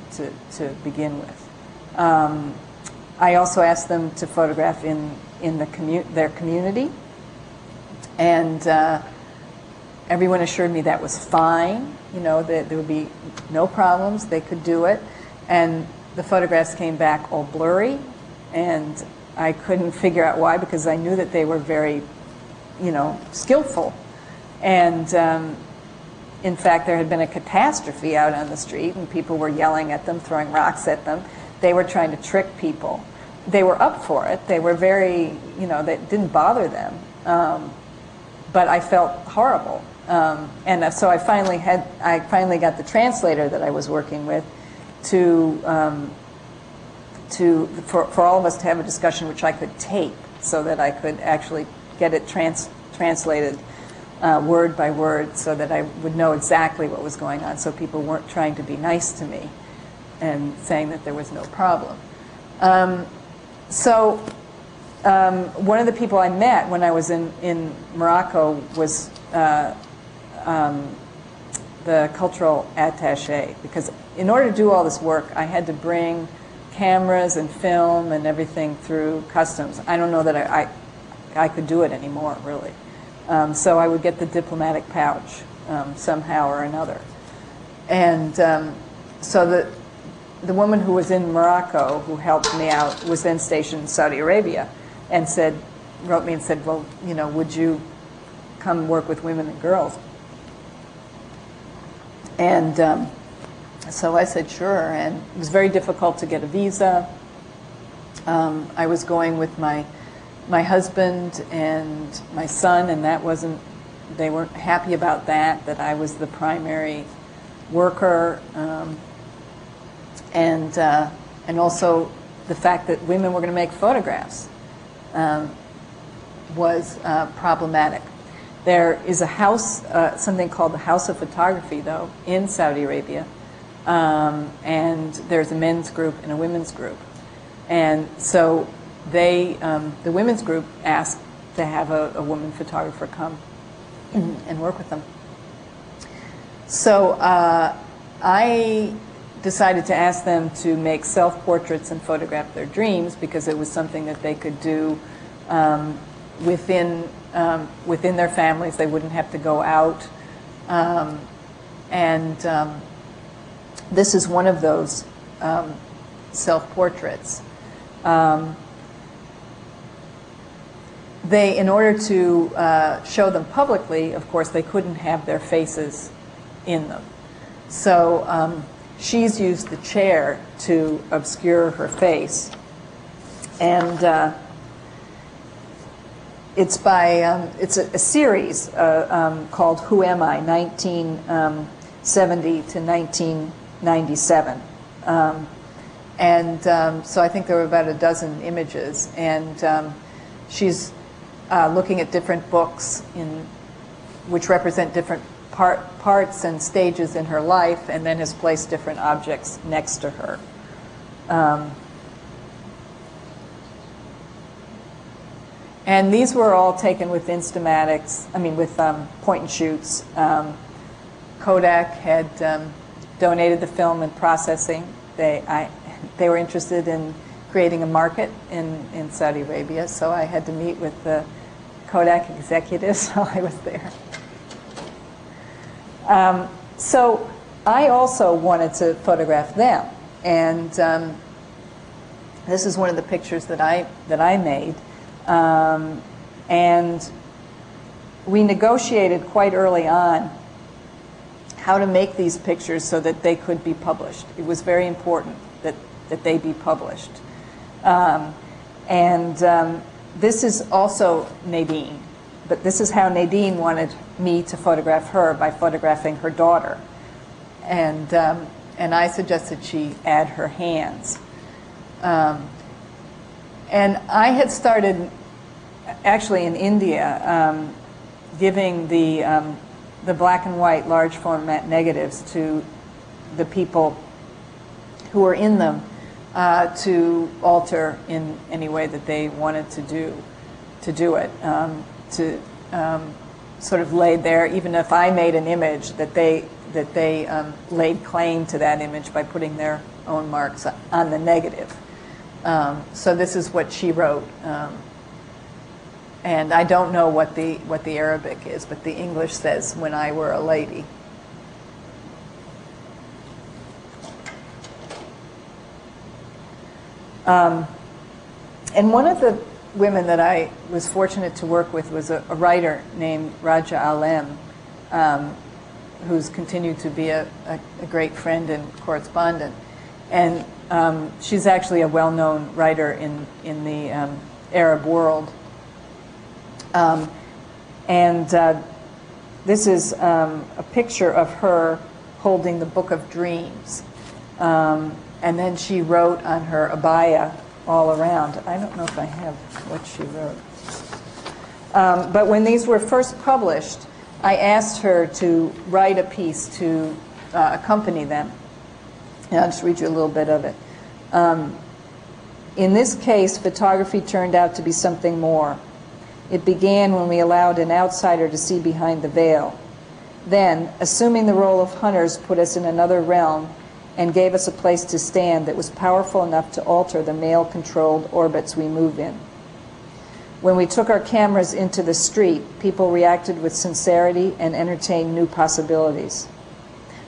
S3: to begin with. I also asked them to photograph in their community, and everyone assured me that was fine, that there would be no problems, they could do it. And the photographs came back all blurry, and I couldn't figure out why, because I knew that they were very, skillful. And in fact, there had been a catastrophe out on the street, and people were yelling at them, throwing rocks at them. They were trying to trick people. They were up for it. They were very, that didn't bother them. But I felt horrible. And so I finally got the translator that I was working with for all of us to have a discussion which I could tape, so that I could actually get it translated word by word, so that I would know exactly what was going on, so people weren't trying to be nice to me and saying that there was no problem. One of the people I met when I was in Morocco was the cultural attaché, because in order to do all this work, I had to bring cameras and film and everything through customs. I don't know that I could do it anymore, really. So I would get the diplomatic pouch somehow or another. And so the woman who was in Morocco, who helped me out, was then stationed in Saudi Arabia, and wrote me and said, well, would you come work with women and girls? And so I said, sure. And it was very difficult to get a visa. I was going with my husband and my son, and they weren't happy about that I was the primary worker. And also the fact that women were going to make photographs was problematic. There is a house, something called the House of Photography, though, in Saudi Arabia, and there's a men's group and a women's group. And so the women's group asked to have a woman photographer come and work with them. So I decided to ask them to make self-portraits and photograph their dreams, because it was something that they could do within their families. They wouldn't have to go out. This is one of those self-portraits. In order to show them publicly, of course, they couldn't have their faces in them. So she's used the chair to obscure her face. And it's a series called Who Am I, 1970 to 1997. So I think there were about a dozen images. And she's looking at different books which represent different parts and stages in her life, and then has placed different objects next to her. And these were all taken with Instamatics, with point and shoots. Kodak had donated the film and processing. They were interested in creating a market in Saudi Arabia, so I had to meet with the Kodak executives while I was there. So I also wanted to photograph them, and this is one of the pictures that I made. And we negotiated quite early on how to make these pictures so that they could be published. It was very important that they be published. This is also Nadine, but this is how Nadine wanted me to photograph her, by photographing her daughter. And I suggested she add her hands. And I had started, actually in India, giving the black and white large format negatives to the people who were in them to alter in any way that they wanted to do it, to sort of lay there, even if I made an image, that they laid claim to that image by putting their own marks on the negative. So this is what she wrote, and I don't know what the Arabic is, but the English says, "When I were a lady." And one of the women that I was fortunate to work with was a writer named Raja Alem, who's continued to be a great friend and correspondent. And she's actually a well-known writer in the Arab world. This is a picture of her holding the Book of Dreams. And then she wrote on her abaya all around. I don't know if I have what she wrote. But when these were first published, I asked her to write a piece to accompany them. And I'll just read you a little bit of it. In this case, photography turned out to be something more. It began when we allowed an outsider to see behind the veil. Then, assuming the role of hunters put us in another realm and gave us a place to stand that was powerful enough to alter the male-controlled orbits we move in. When we took our cameras into the street, people reacted with sincerity and entertained new possibilities.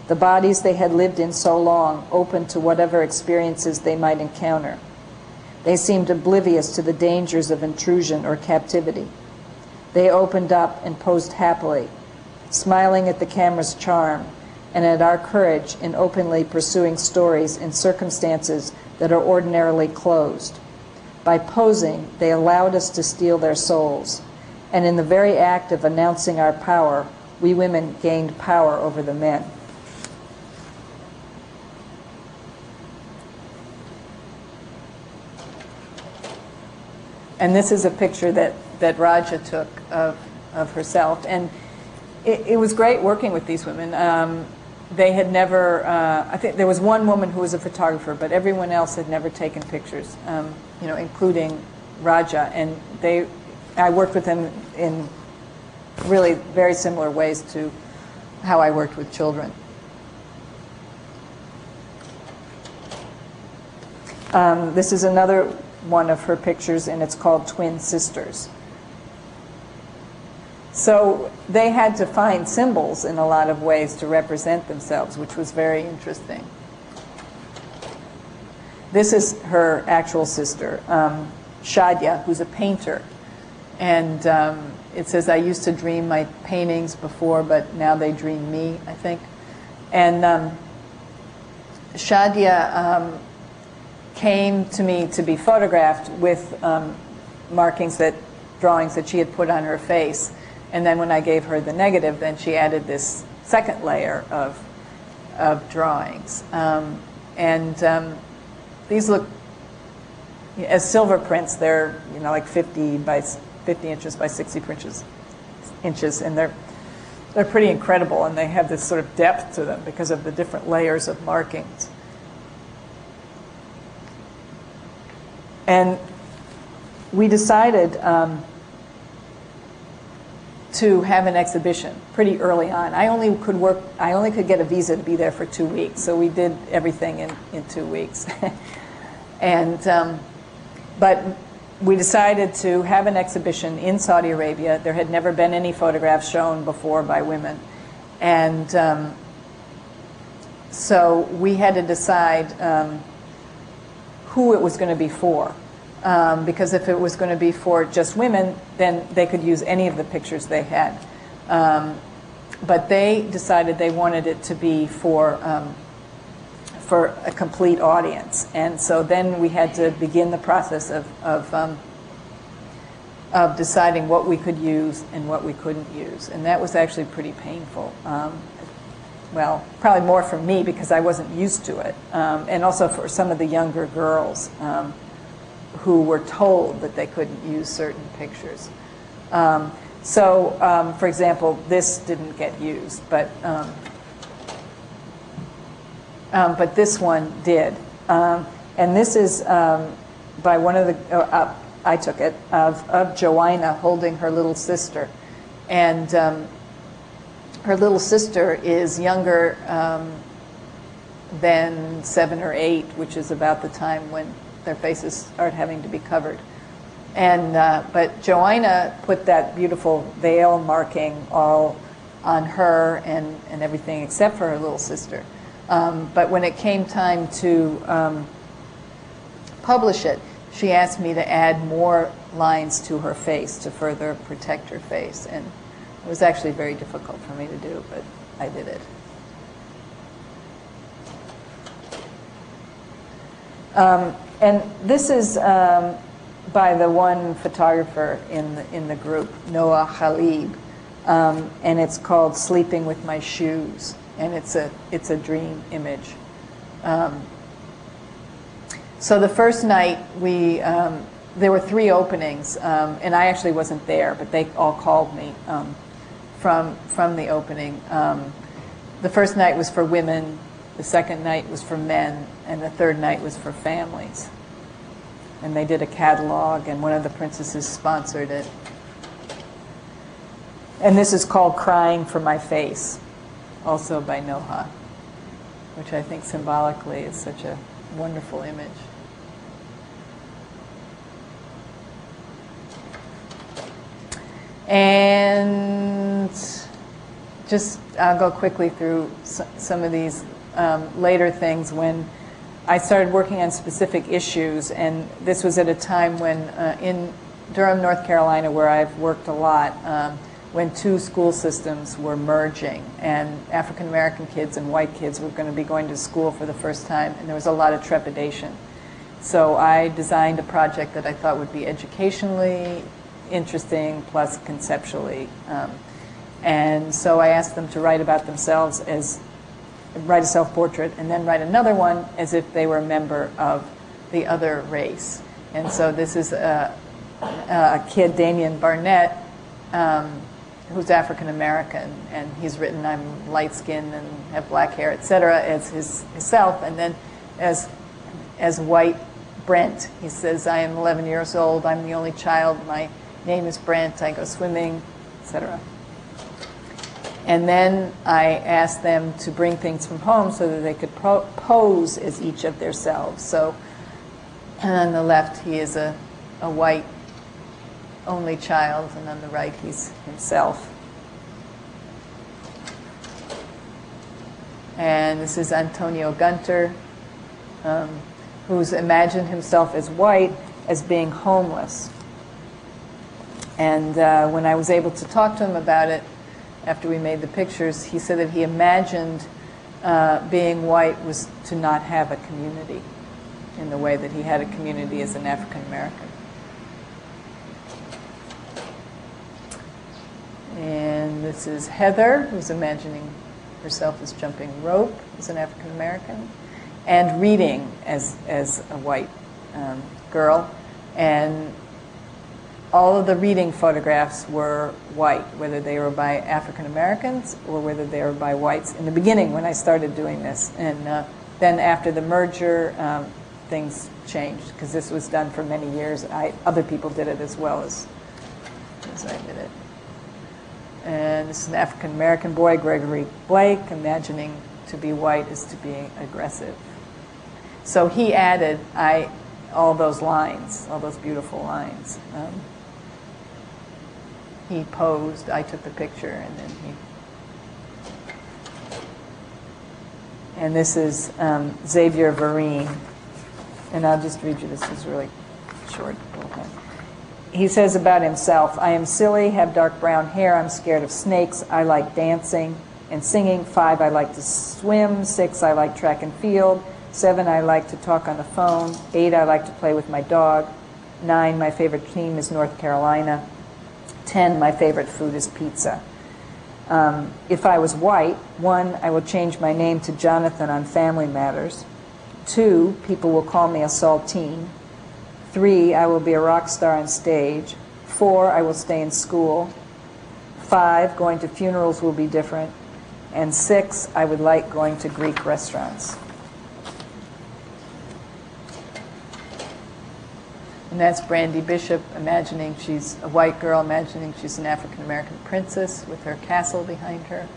S3: The bodies they had lived in so long opened to whatever experiences they might encounter. They seemed oblivious to the dangers of intrusion or captivity. They opened up and posed happily, smiling at the camera's charm and at our courage in openly pursuing stories in circumstances that are ordinarily closed. By posing, they allowed us to steal their souls, and in the very act of announcing our power, we women gained power over the men. And this is a picture that Raja took of herself. And it was great working with these women. They had never, I think there was one woman who was a photographer, but everyone else had never taken pictures, including Raja. And I worked with them in really very similar ways to how I worked with children. This is another one of her pictures, and it's called Twin Sisters. So they had to find symbols in a lot of ways to represent themselves, which was very interesting. This is her actual sister, Shadia, who's a painter. And it says, I used to dream my paintings before, but now they dream me, I think. And Shadia came to me to be photographed with drawings that she had put on her face. And then when I gave her the negative, then she added this second layer of drawings. These look, as silver prints, they're like 50 inches by 60 inches, and they're pretty incredible, and they have this sort of depth to them because of the different layers of markings. And we decided to have an exhibition pretty early on. I only could get a visa to be there for 2 weeks, so we did everything in 2 weeks. But we decided to have an exhibition in Saudi Arabia. There had never been any photographs shown before by women. And so we had to decide who it was going to be for. Because if it was going to be for just women, then they could use any of the pictures they had. But they decided they wanted it to be for a complete audience. And so then we had to begin the process of deciding what we could use and what we couldn't use. And that was actually pretty painful. Well, probably more for me because I wasn't used to it. And also for some of the younger girls who were told that they couldn't use certain pictures. For example, this didn't get used, but this one did. And this is by one of the, I took it, of Joanna holding her little sister. And her little sister is younger than 7 or 8, which is about the time when their faces start having to be covered. And but Joanna put that beautiful veil marking all on her and everything except for her little sister. But when it came time to publish it, she asked me to add more lines to her face to further protect her face. And it was actually very difficult for me to do, but I did it. And this is by the one photographer in the group, Noah Khalib, and it's called "Sleeping with My Shoes," and it's a dream image. So the first night there were 3 openings, and I actually wasn't there, but they all called me from the opening. The first night was for women. The second night was for men, and the third night was for families. And they did a catalog, and one of the princesses sponsored it. And this is called "Crying for My Face," also by Noha, which I think symbolically is such a wonderful image. And just, I'll go quickly through some of these later things when I started working on specific issues, and this was at a time when in Durham, North Carolina, where I've worked a lot, when two school systems were merging, and African American kids and white kids were going to be going to school for the first time, and there was a lot of trepidation. So I designed a project that I thought would be educationally interesting plus conceptually. And so I asked them to write about themselves write a self-portrait, and then write another one as if they were a member of the other race. And so this is a kid, Damian Barnett, who's African American, and he's written, I'm light-skinned and have black hair, etc., as himself. And then as white Brent, he says, I am 11 years old, I'm the only child, my name is Brent, I go swimming, etc. And then I asked them to bring things from home so that they could pose as each of their selves. So on the left, he is a white only child, and on the right, he's himself. And this is Antonio Gunter, who's imagined himself as white, as being homeless. And when I was able to talk to him about it, after we made the pictures, he said that he imagined being white was to not have a community in the way that he had a community as an African American. And this is Heather, who's imagining herself as jumping rope as an African American, and reading as a white girl. And all of the reading photographs were white, whether they were by African Americans or whether they were by whites in the beginning when I started doing this. And then after the merger, things changed, because this was done for many years. Other people did it as well as I did it. And this is an African American boy, Gregory Blake, imagining to be white is to be aggressive. So he added all those lines, all those beautiful lines. He posed, I took the picture, and then and this is Xavier Vereen. And I'll just read you, this is really short. He says about himself, I am silly, have dark brown hair, I'm scared of snakes, I like dancing and singing. 5, I like to swim. 6, I like track and field. 7, I like to talk on the phone. 8, I like to play with my dog. 9, my favorite team is North Carolina. 10, my favorite food is pizza. If I was white, 1, I will change my name to Jonathan on Family Matters. 2, people will call me a saltine. 3, I will be a rock star on stage. 4, I will stay in school. 5, going to funerals will be different. And 6, I would like going to Greek restaurants. And that's Brandy Bishop imagining she's a white girl, imagining she's an African American princess with her castle behind her.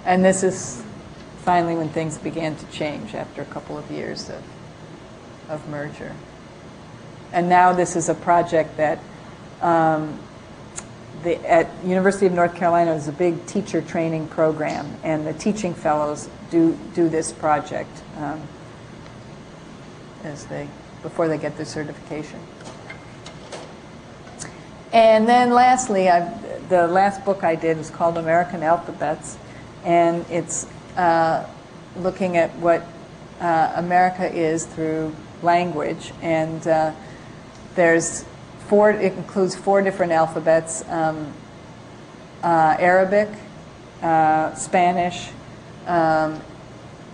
S3: And this is finally when things began to change after a couple of years of merger. And now this is a project that at University of North Carolina is a big teacher training program, and the teaching fellows do this project before they get their certification. And then lastly, the last book I did was called American Alphabets, and it's looking at what America is through language. And it includes 4 different alphabets: Arabic, Spanish,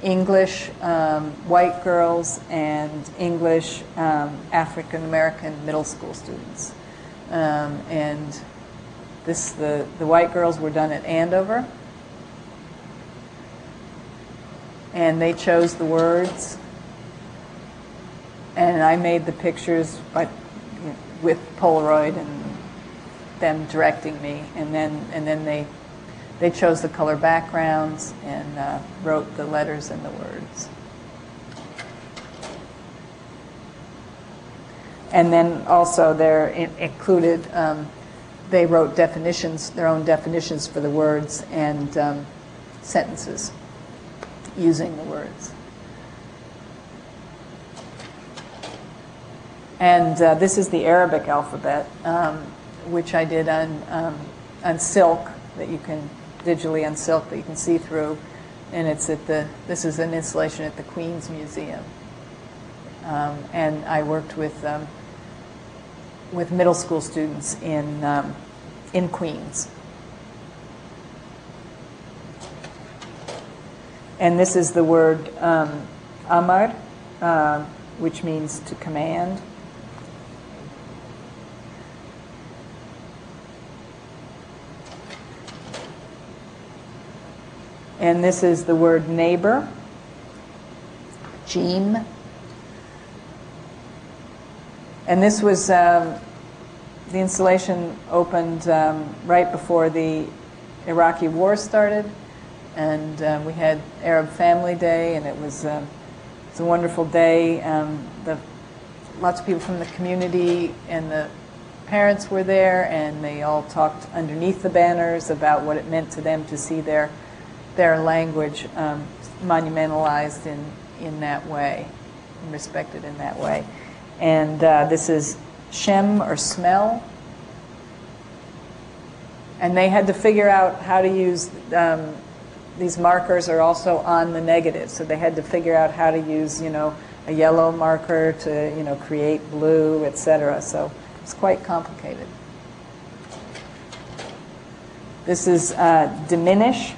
S3: English, white girls, and English, African American middle school students. And the white girls were done at Andover. And they chose the words, and I made the pictures with Polaroid and them directing me, and then they chose the color backgrounds and wrote the letters and the words. And then also they're included, they wrote definitions, their own definitions for the words and sentences using the words. And this is the Arabic alphabet, which I did on silk, that you can digitally on silk that you can see through, and it's at this is an installation at the Queen's Museum, and I worked with middle school students in Queens. And this is the word amar, which means to command. And this is the word neighbor, jim. And this was, the installation opened right before the Iraqi war started. And we had Arab Family Day, and it was a wonderful day. Lots of people from the community and the parents were there, and they all talked underneath the banners about what it meant to them to see their language monumentalized in that way, and respected in that way. And this is shem, or smell. And they had to figure out how to use, these markers are also on the negative, so they had to figure out how to use, a yellow marker to, create blue, etc. So it's quite complicated. This is diminish,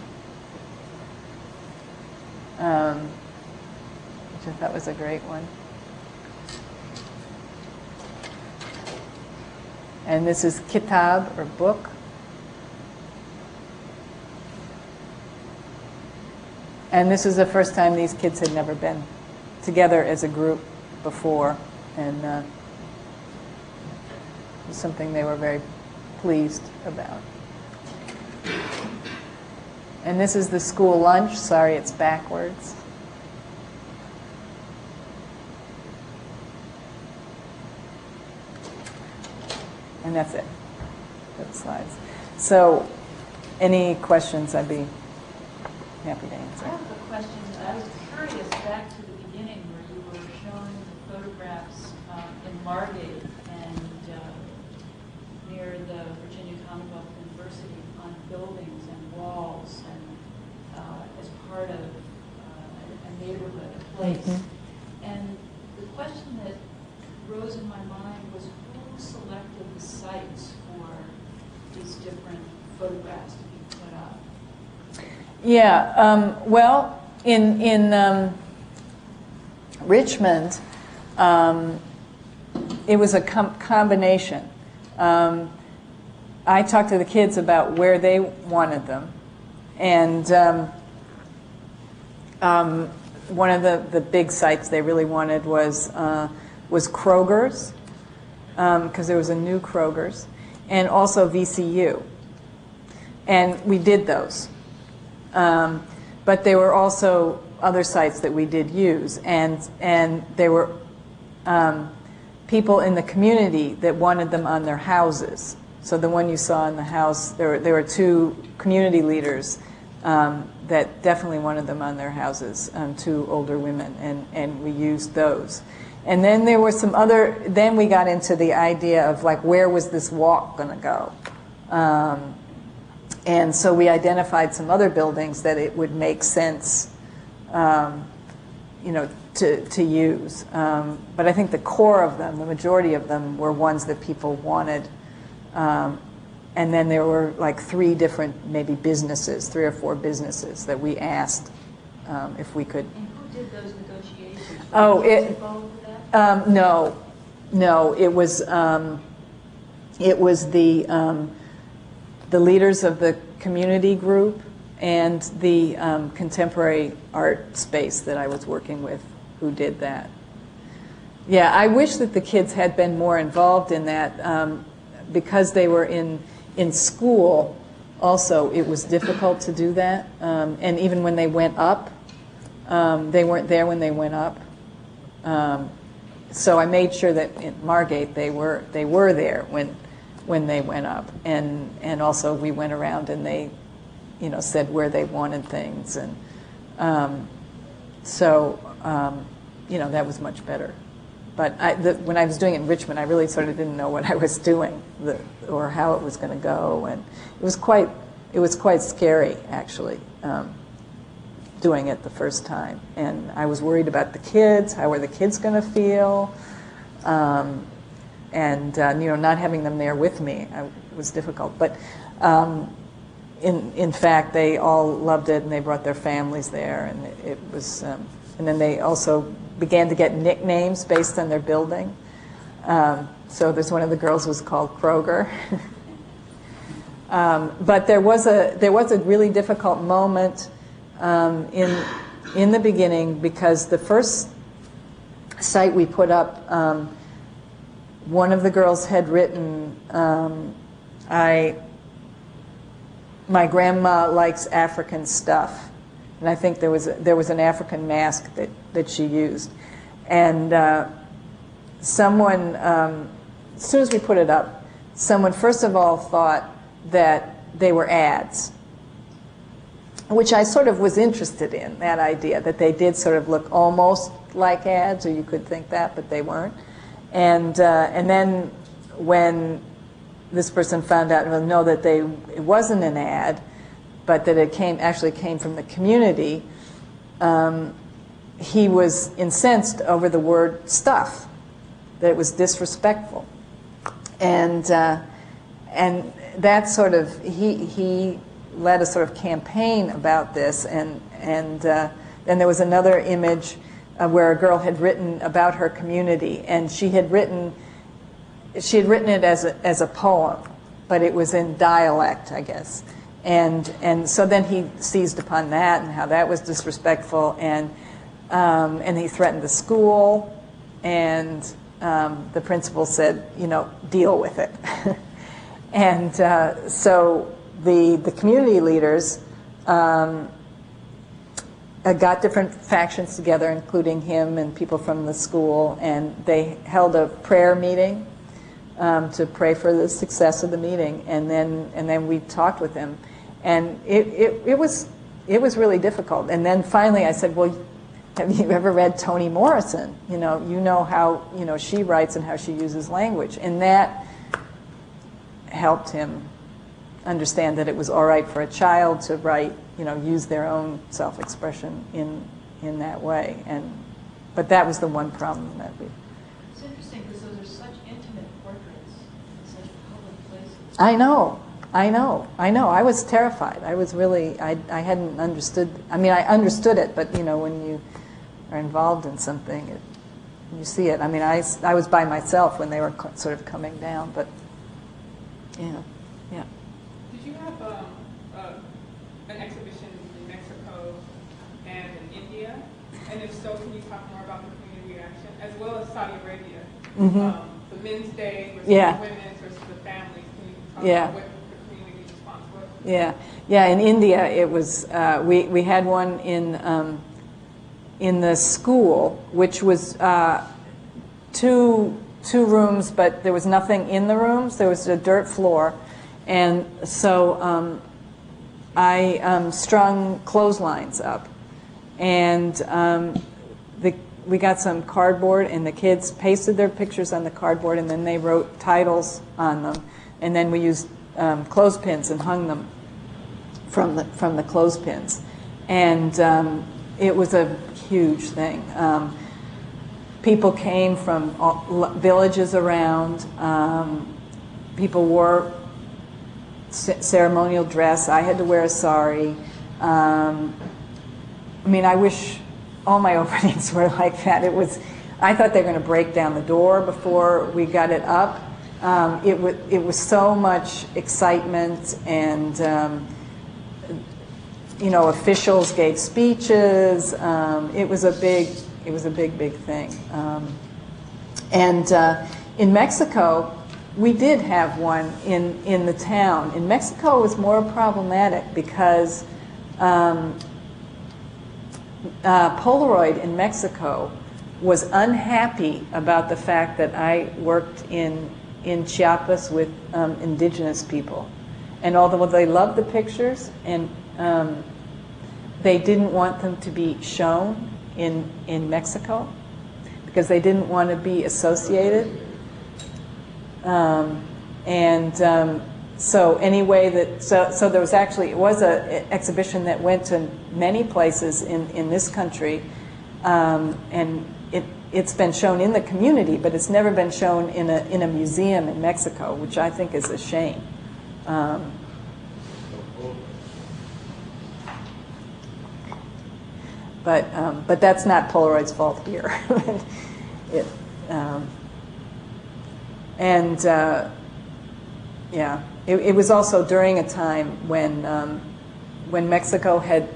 S3: which I thought was a great one. And this is kitab, or book. And this is the first time these kids had never been together as a group before, and it was something they were very pleased about. And this is the school lunch. Sorry, it's backwards. And that's it. Those slides. So, any questions? I'd be happy to answer.
S2: I have a question. I was curious back to the beginning where you were showing the photographs in Margate and near the Virginia Commonwealth University on buildings and walls and as part of a neighborhood, a place. Mm-hmm. And the question that rose in my mind was who selected the sites for these different photographs to be put up?
S3: Yeah, well, in Richmond, it was a combination. I talked to the kids about where they wanted them, and one of the big sites they really wanted was Kroger's, because there was a new Kroger's, and also VCU, and we did those. But there were also other sites that we did use, and there were people in the community that wanted them on their houses. So the one you saw in the house, there were two community leaders that definitely wanted them on their houses, two older women, and we used those. And then there were some other, then we got into the idea of like, where was this walk going to go? And so we identified some other buildings that it would make sense, to use. But I think the core of them, the majority of them, were ones that people wanted. And then there were like three different, maybe businesses, 3 or 4 businesses that we asked if we could.
S2: And who did those negotiations?
S3: Oh,
S2: was it involved with that?
S3: No, it was the leaders of the community group and the contemporary art space that I was working with who did that. Yeah, I wish that the kids had been more involved in that because they were in school. Also, it was difficult to do that, and even when they went up, they weren't there when they went up. so I made sure that in Margate they were there when they went up, and also we went around and they, said where they wanted things, and that was much better. But when I was doing it in Richmond, I really sort of didn't know what I was doing or how it was going to go, and it was quite scary actually. Doing it the first time, and I was worried about the kids. How were the kids going to feel? Not having them there with me was difficult. But in fact, they all loved it, and they brought their families there, and it was. And then they also began to get nicknames based on their building. So there's one of the girls was called Kroger. But there was a really difficult moment. In the beginning, because the first site we put up, one of the girls had written, my grandma likes African stuff, and I think there was an African mask that she used, and someone, as soon as we put it up, someone first of all thought that they were ads, which I sort of was interested in, that idea, that they did sort of look almost like ads, or you could think that, but they weren't. And then when this person found out, well, no, that it wasn't an ad, but that it actually came from the community, he was incensed over the word stuff, that it was disrespectful. And that sort of, he led a sort of campaign about this, and then there was another image where a girl had written about her community, and she had written it as a poem, but it was in dialect, I guess, and so then he seized upon that and how that was disrespectful, and he threatened the school, and the principal said, deal with it, and so. The community leaders got different factions together, including him and people from the school, and they held a prayer meeting to pray for the success of the meeting, and then we talked with him, and it was really difficult. And then finally I said, well, have you ever read Toni Morrison? You know how she writes and how she uses language, and that helped him understand that it was all right for a child to write, use their own self-expression in that way. But that was the one problem that we.
S2: It's interesting because those are such intimate portraits in such public places.
S3: I know. I was terrified. I was really. I hadn't understood. I mean, I understood it, but when you are involved in something, you see it. I mean, I was by myself when they were sort of coming down, but yeah.
S4: Did you have an exhibition in Mexico and in India? And if so, can you talk more about the community reaction, as well as Saudi Arabia? Mm-hmm. The Men's Day versus the women's versus the families. Can you talk about what the community response was?
S3: Yeah. In India, it was we had one in the school, which was two rooms, but there was nothing in the rooms. There was a dirt floor. And so I strung clotheslines up, and we got some cardboard, and the kids pasted their pictures on the cardboard, and then they wrote titles on them, and then we used clothespins and hung them from the clothespins, and it was a huge thing. People came from villages around. People wore ceremonial dress. I had to wear a sari. I mean, I wish all my openings were like that. I thought they were going to break down the door before we got it up. It was so much excitement, and officials gave speeches. It was a big thing. In Mexico, we did have one in the town. In Mexico, it was more problematic because Polaroid in Mexico was unhappy about the fact that I worked in Chiapas with indigenous people. And although they loved the pictures, and they didn't want them to be shown in Mexico because they didn't want to be associated. So anyway, so there was actually, it was an exhibition that went to many places in this country, and it's been shown in the community, but it's never been shown in a museum in Mexico, which I think is a shame. But that's not Polaroid's fault here. It was also during a time when Mexico had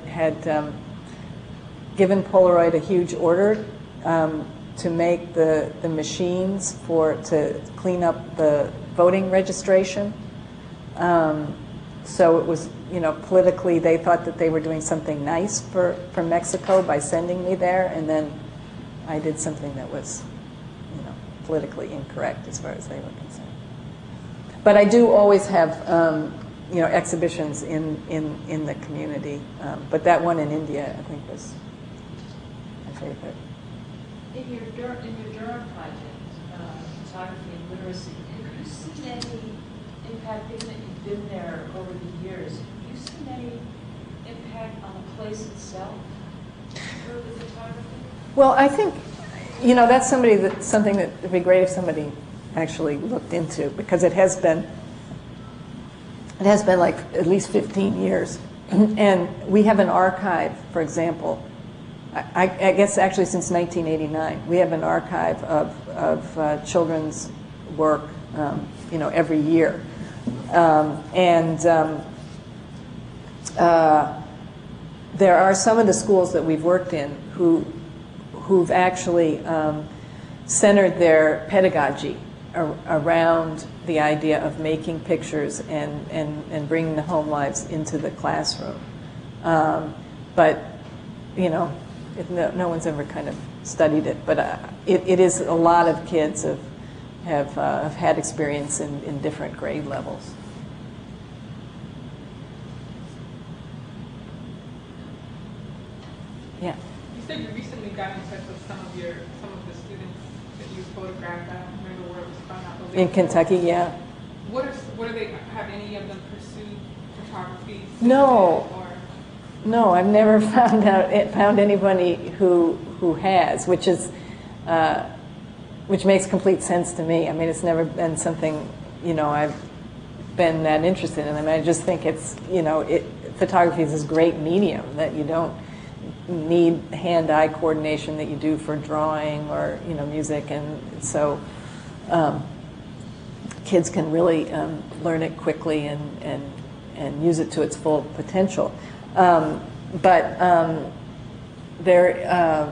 S3: given Polaroid a huge order to make the machines to clean up the voting registration. So it was, politically they thought that they were doing something nice for Mexico by sending me there, and then I did something that was, politically incorrect as far as they were concerned. But I do always have, exhibitions in the community. But that one in India, I think, was my favorite.
S5: In your Durham project, photography and literacy, have you seen any impact, given that you've been there over the years, have you seen any impact on the place itself through the photography?
S3: Well, I think, that's something that would be great if somebody actually looked into, because it has been like at least 15 years. And we have an archive, for example, I guess actually since 1989, we have an archive of children's work, every year. There are some of the schools that we've worked in who've actually centered their pedagogy around the idea of making pictures and bringing the home lives into the classroom. But, no one's ever kind of studied it. But it is, a lot of kids have had experience in different grade levels. Yeah.
S4: You said you recently got in touch with some of the students that you photographed. I don't remember where it was from.
S3: In Kentucky, yeah.
S4: What are they? Have any of them pursued photography?
S3: No. No, I've never found anybody who has, which makes complete sense to me. I mean, it's never been something I've been that interested in. I mean, I just think it's photography is this great medium that you don't need hand-eye coordination that you do for drawing or music, and so kids can really learn it quickly and use it to its full potential.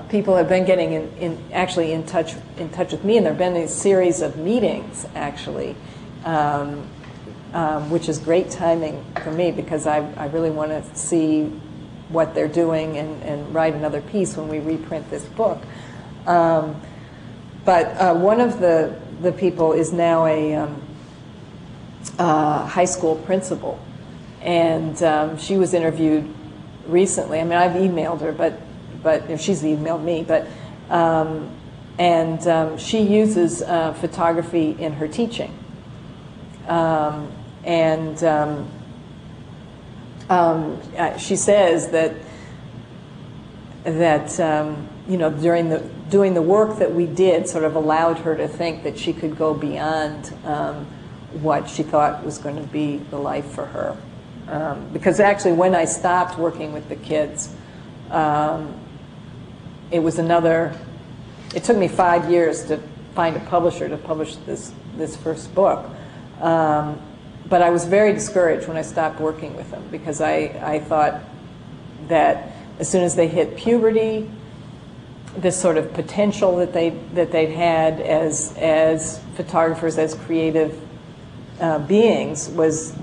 S3: People have been getting actually in touch with me, and there have been a series of meetings actually, which is great timing for me because I really want to see what they're doing and write another piece when we reprint this book. But one of the people is now a high school principal, and she was interviewed recently. I mean, I've emailed her, but she's emailed me. But she uses photography in her teaching, she says that doing the work that we did sort of allowed her to think that she could go beyond what she thought was going to be the life for her. Because actually, when I stopped working with the kids, it took me 5 years to find a publisher to publish this first book. But I was very discouraged when I stopped working with them because I thought that as soon as they hit puberty, this sort of potential that they'd had as photographers, as creative beings was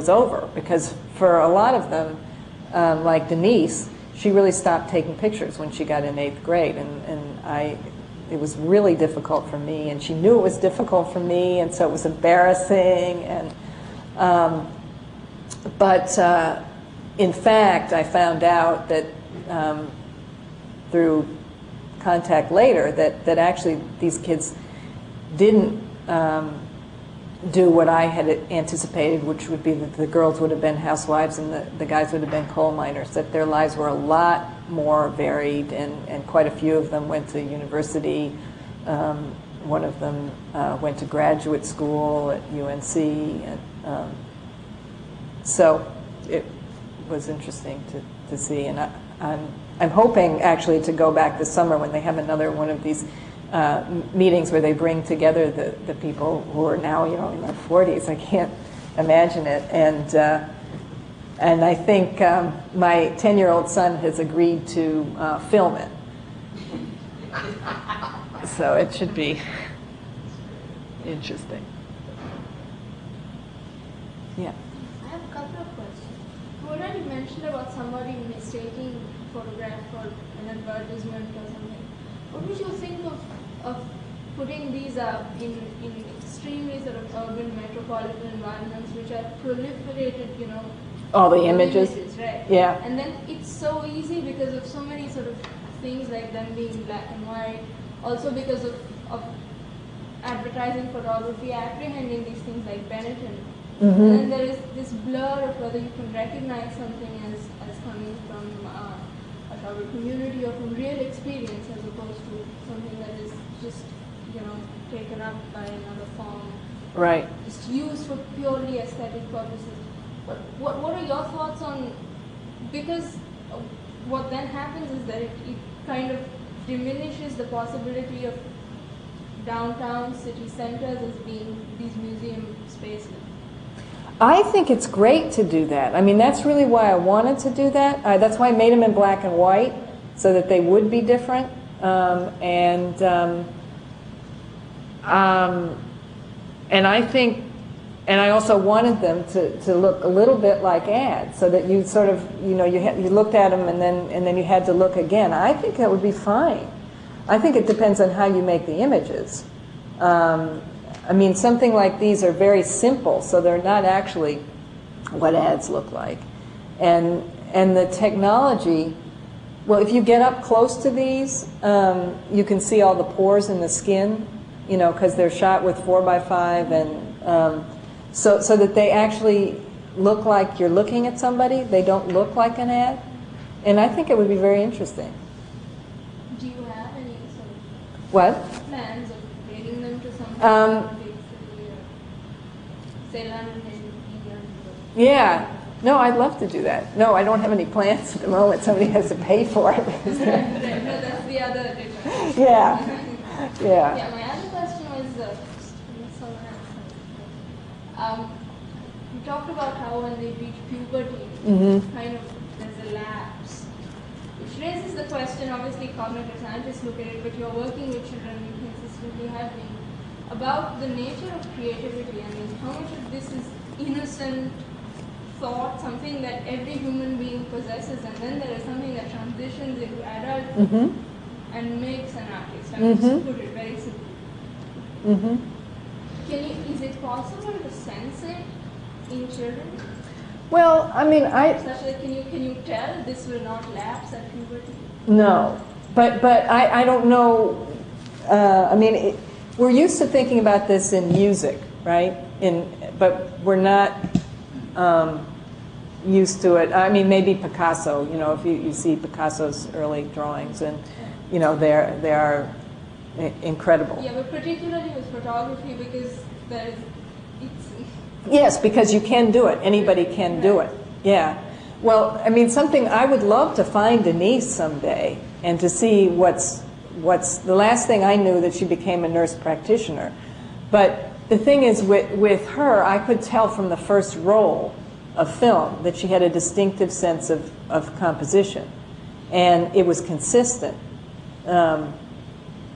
S3: over. Because for a lot of them, like Denise, she really stopped taking pictures when she got in 8th grade, and it was really difficult for me, and she knew it was difficult for me, and so it was embarrassing. And but in fact, I found out that through contact later that actually these kids didn't do what I had anticipated, which would be that the girls would have been housewives and the guys would have been coal miners, that their lives were a lot more varied, and quite a few of them went to university. One of them went to graduate school at UNC. And, so it was interesting to see. And I'm hoping actually to go back this summer when they have another one of these meetings where they bring together the people who are now, you know, in their 40s. I can't imagine it. And I think my 10-year-old son has agreed to film it. So it should be interesting. Yeah.
S6: I have a couple of questions. You already mentioned about somebody mistaking photograph for an advertisement or something. What would you think of putting these up in extremely sort of urban metropolitan environments which are proliferated, you know?
S3: All the images?
S6: Right?
S3: Yeah.
S6: And then it's so easy because of so many sort of things like them being black and white, also because of advertising photography apprehending these things like Benetton.
S3: Mm-hmm.
S6: And then there is this blur of whether you can recognize something as coming from a photography community or from real experience as opposed to something that is just, you know, taken up by another form.
S3: Right.
S6: Just used for purely aesthetic purposes. But what are your thoughts on, because what then happens is that it kind of diminishes the possibility of downtown city centers as being these museum spaces.
S3: I think it's great to do that. I mean, that's really why I wanted to do that. That's why I made them in black and white, so that they would be different. And I think, and I also wanted them to look a little bit like ads, so that you sort of, you know, you looked at them and then you had to look again. I think that would be fine. I think it depends on how you make the images. I mean, something like these are very simple, so they're not actually what ads look like. And the technology, well, if you get up close to these, you can see all the pores in the skin, you know, because they're shot with 4x5, and so that they actually look like you're looking at somebody. They don't look like an ad. And I think it would be very interesting.
S6: Do you have any sort of
S3: What?
S6: plans of bringing them to some say London and England?
S3: Yeah. No, I'd love to do that. No, I don't have any plans at the moment. Somebody has to pay for it.
S6: No, that's the other difference.
S3: Yeah. Yeah.
S6: Yeah, my other question was, you talked about how when they reach puberty, kind of there's a lapse, which raises the question, obviously cognitive scientists look at it, but you're working with children, you consistently have been, about the nature of creativity. I mean, how much of this is innocent thought, something that every human being possesses, and then there is something that transitions into adulthood and makes an artist. I mean, just put it very simply. Is it possible to sense it in children?
S3: Well, I mean,
S6: Such that can you tell this will not lapse at puberty?
S3: No, but I don't know. I mean, we're used to thinking about this in music, right? But we're not used to it. I mean, maybe Picasso. You know, if you see Picasso's early drawings, and you know, they are incredible.
S6: Yeah, but particularly with photography, because
S3: Yes, because you can do it. Anybody can do it. Yeah. Well, I mean, something I would love to find Denise someday and to see what's the last thing I knew that she became a nurse practitioner. But the thing is, with her, I could tell from the first roll of film that she had a distinctive sense of composition, and it was consistent.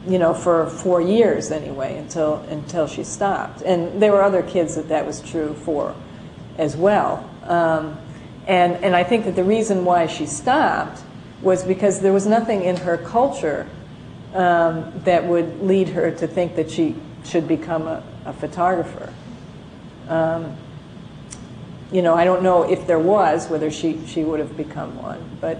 S3: You know, for 4 years anyway, until she stopped. And there were other kids that was true for as well. And I think that the reason why she stopped was because there was nothing in her culture that would lead her to think that she should become a photographer. You know, I don't know if there was, whether she would have become one, but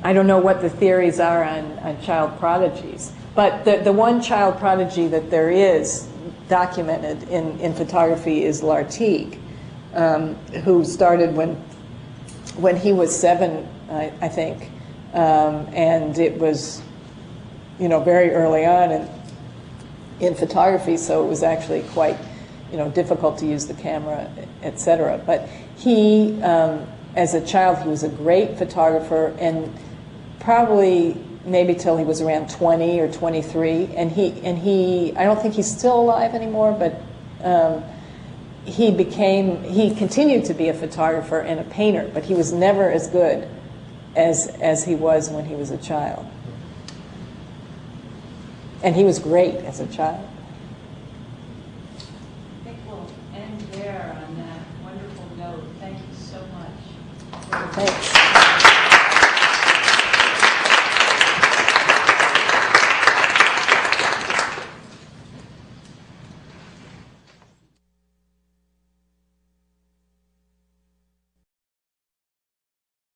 S3: I don't know what the theories are on child prodigies. But the one child prodigy that there is documented in photography is Lartigue, who started when he was 7, I think, and it was, you know, very early on in photography, so it was actually quite, you know, difficult to use the camera, etc. But he, as a child, he was a great photographer, and probably maybe till he was around 20 or 23, and he I don't think he's still alive anymore, but he continued to be a photographer and a painter, but he was never as good as he was when he was a child. And he was great as a child.
S5: I think we'll end there on that wonderful note. Thank you so much.
S3: Thanks.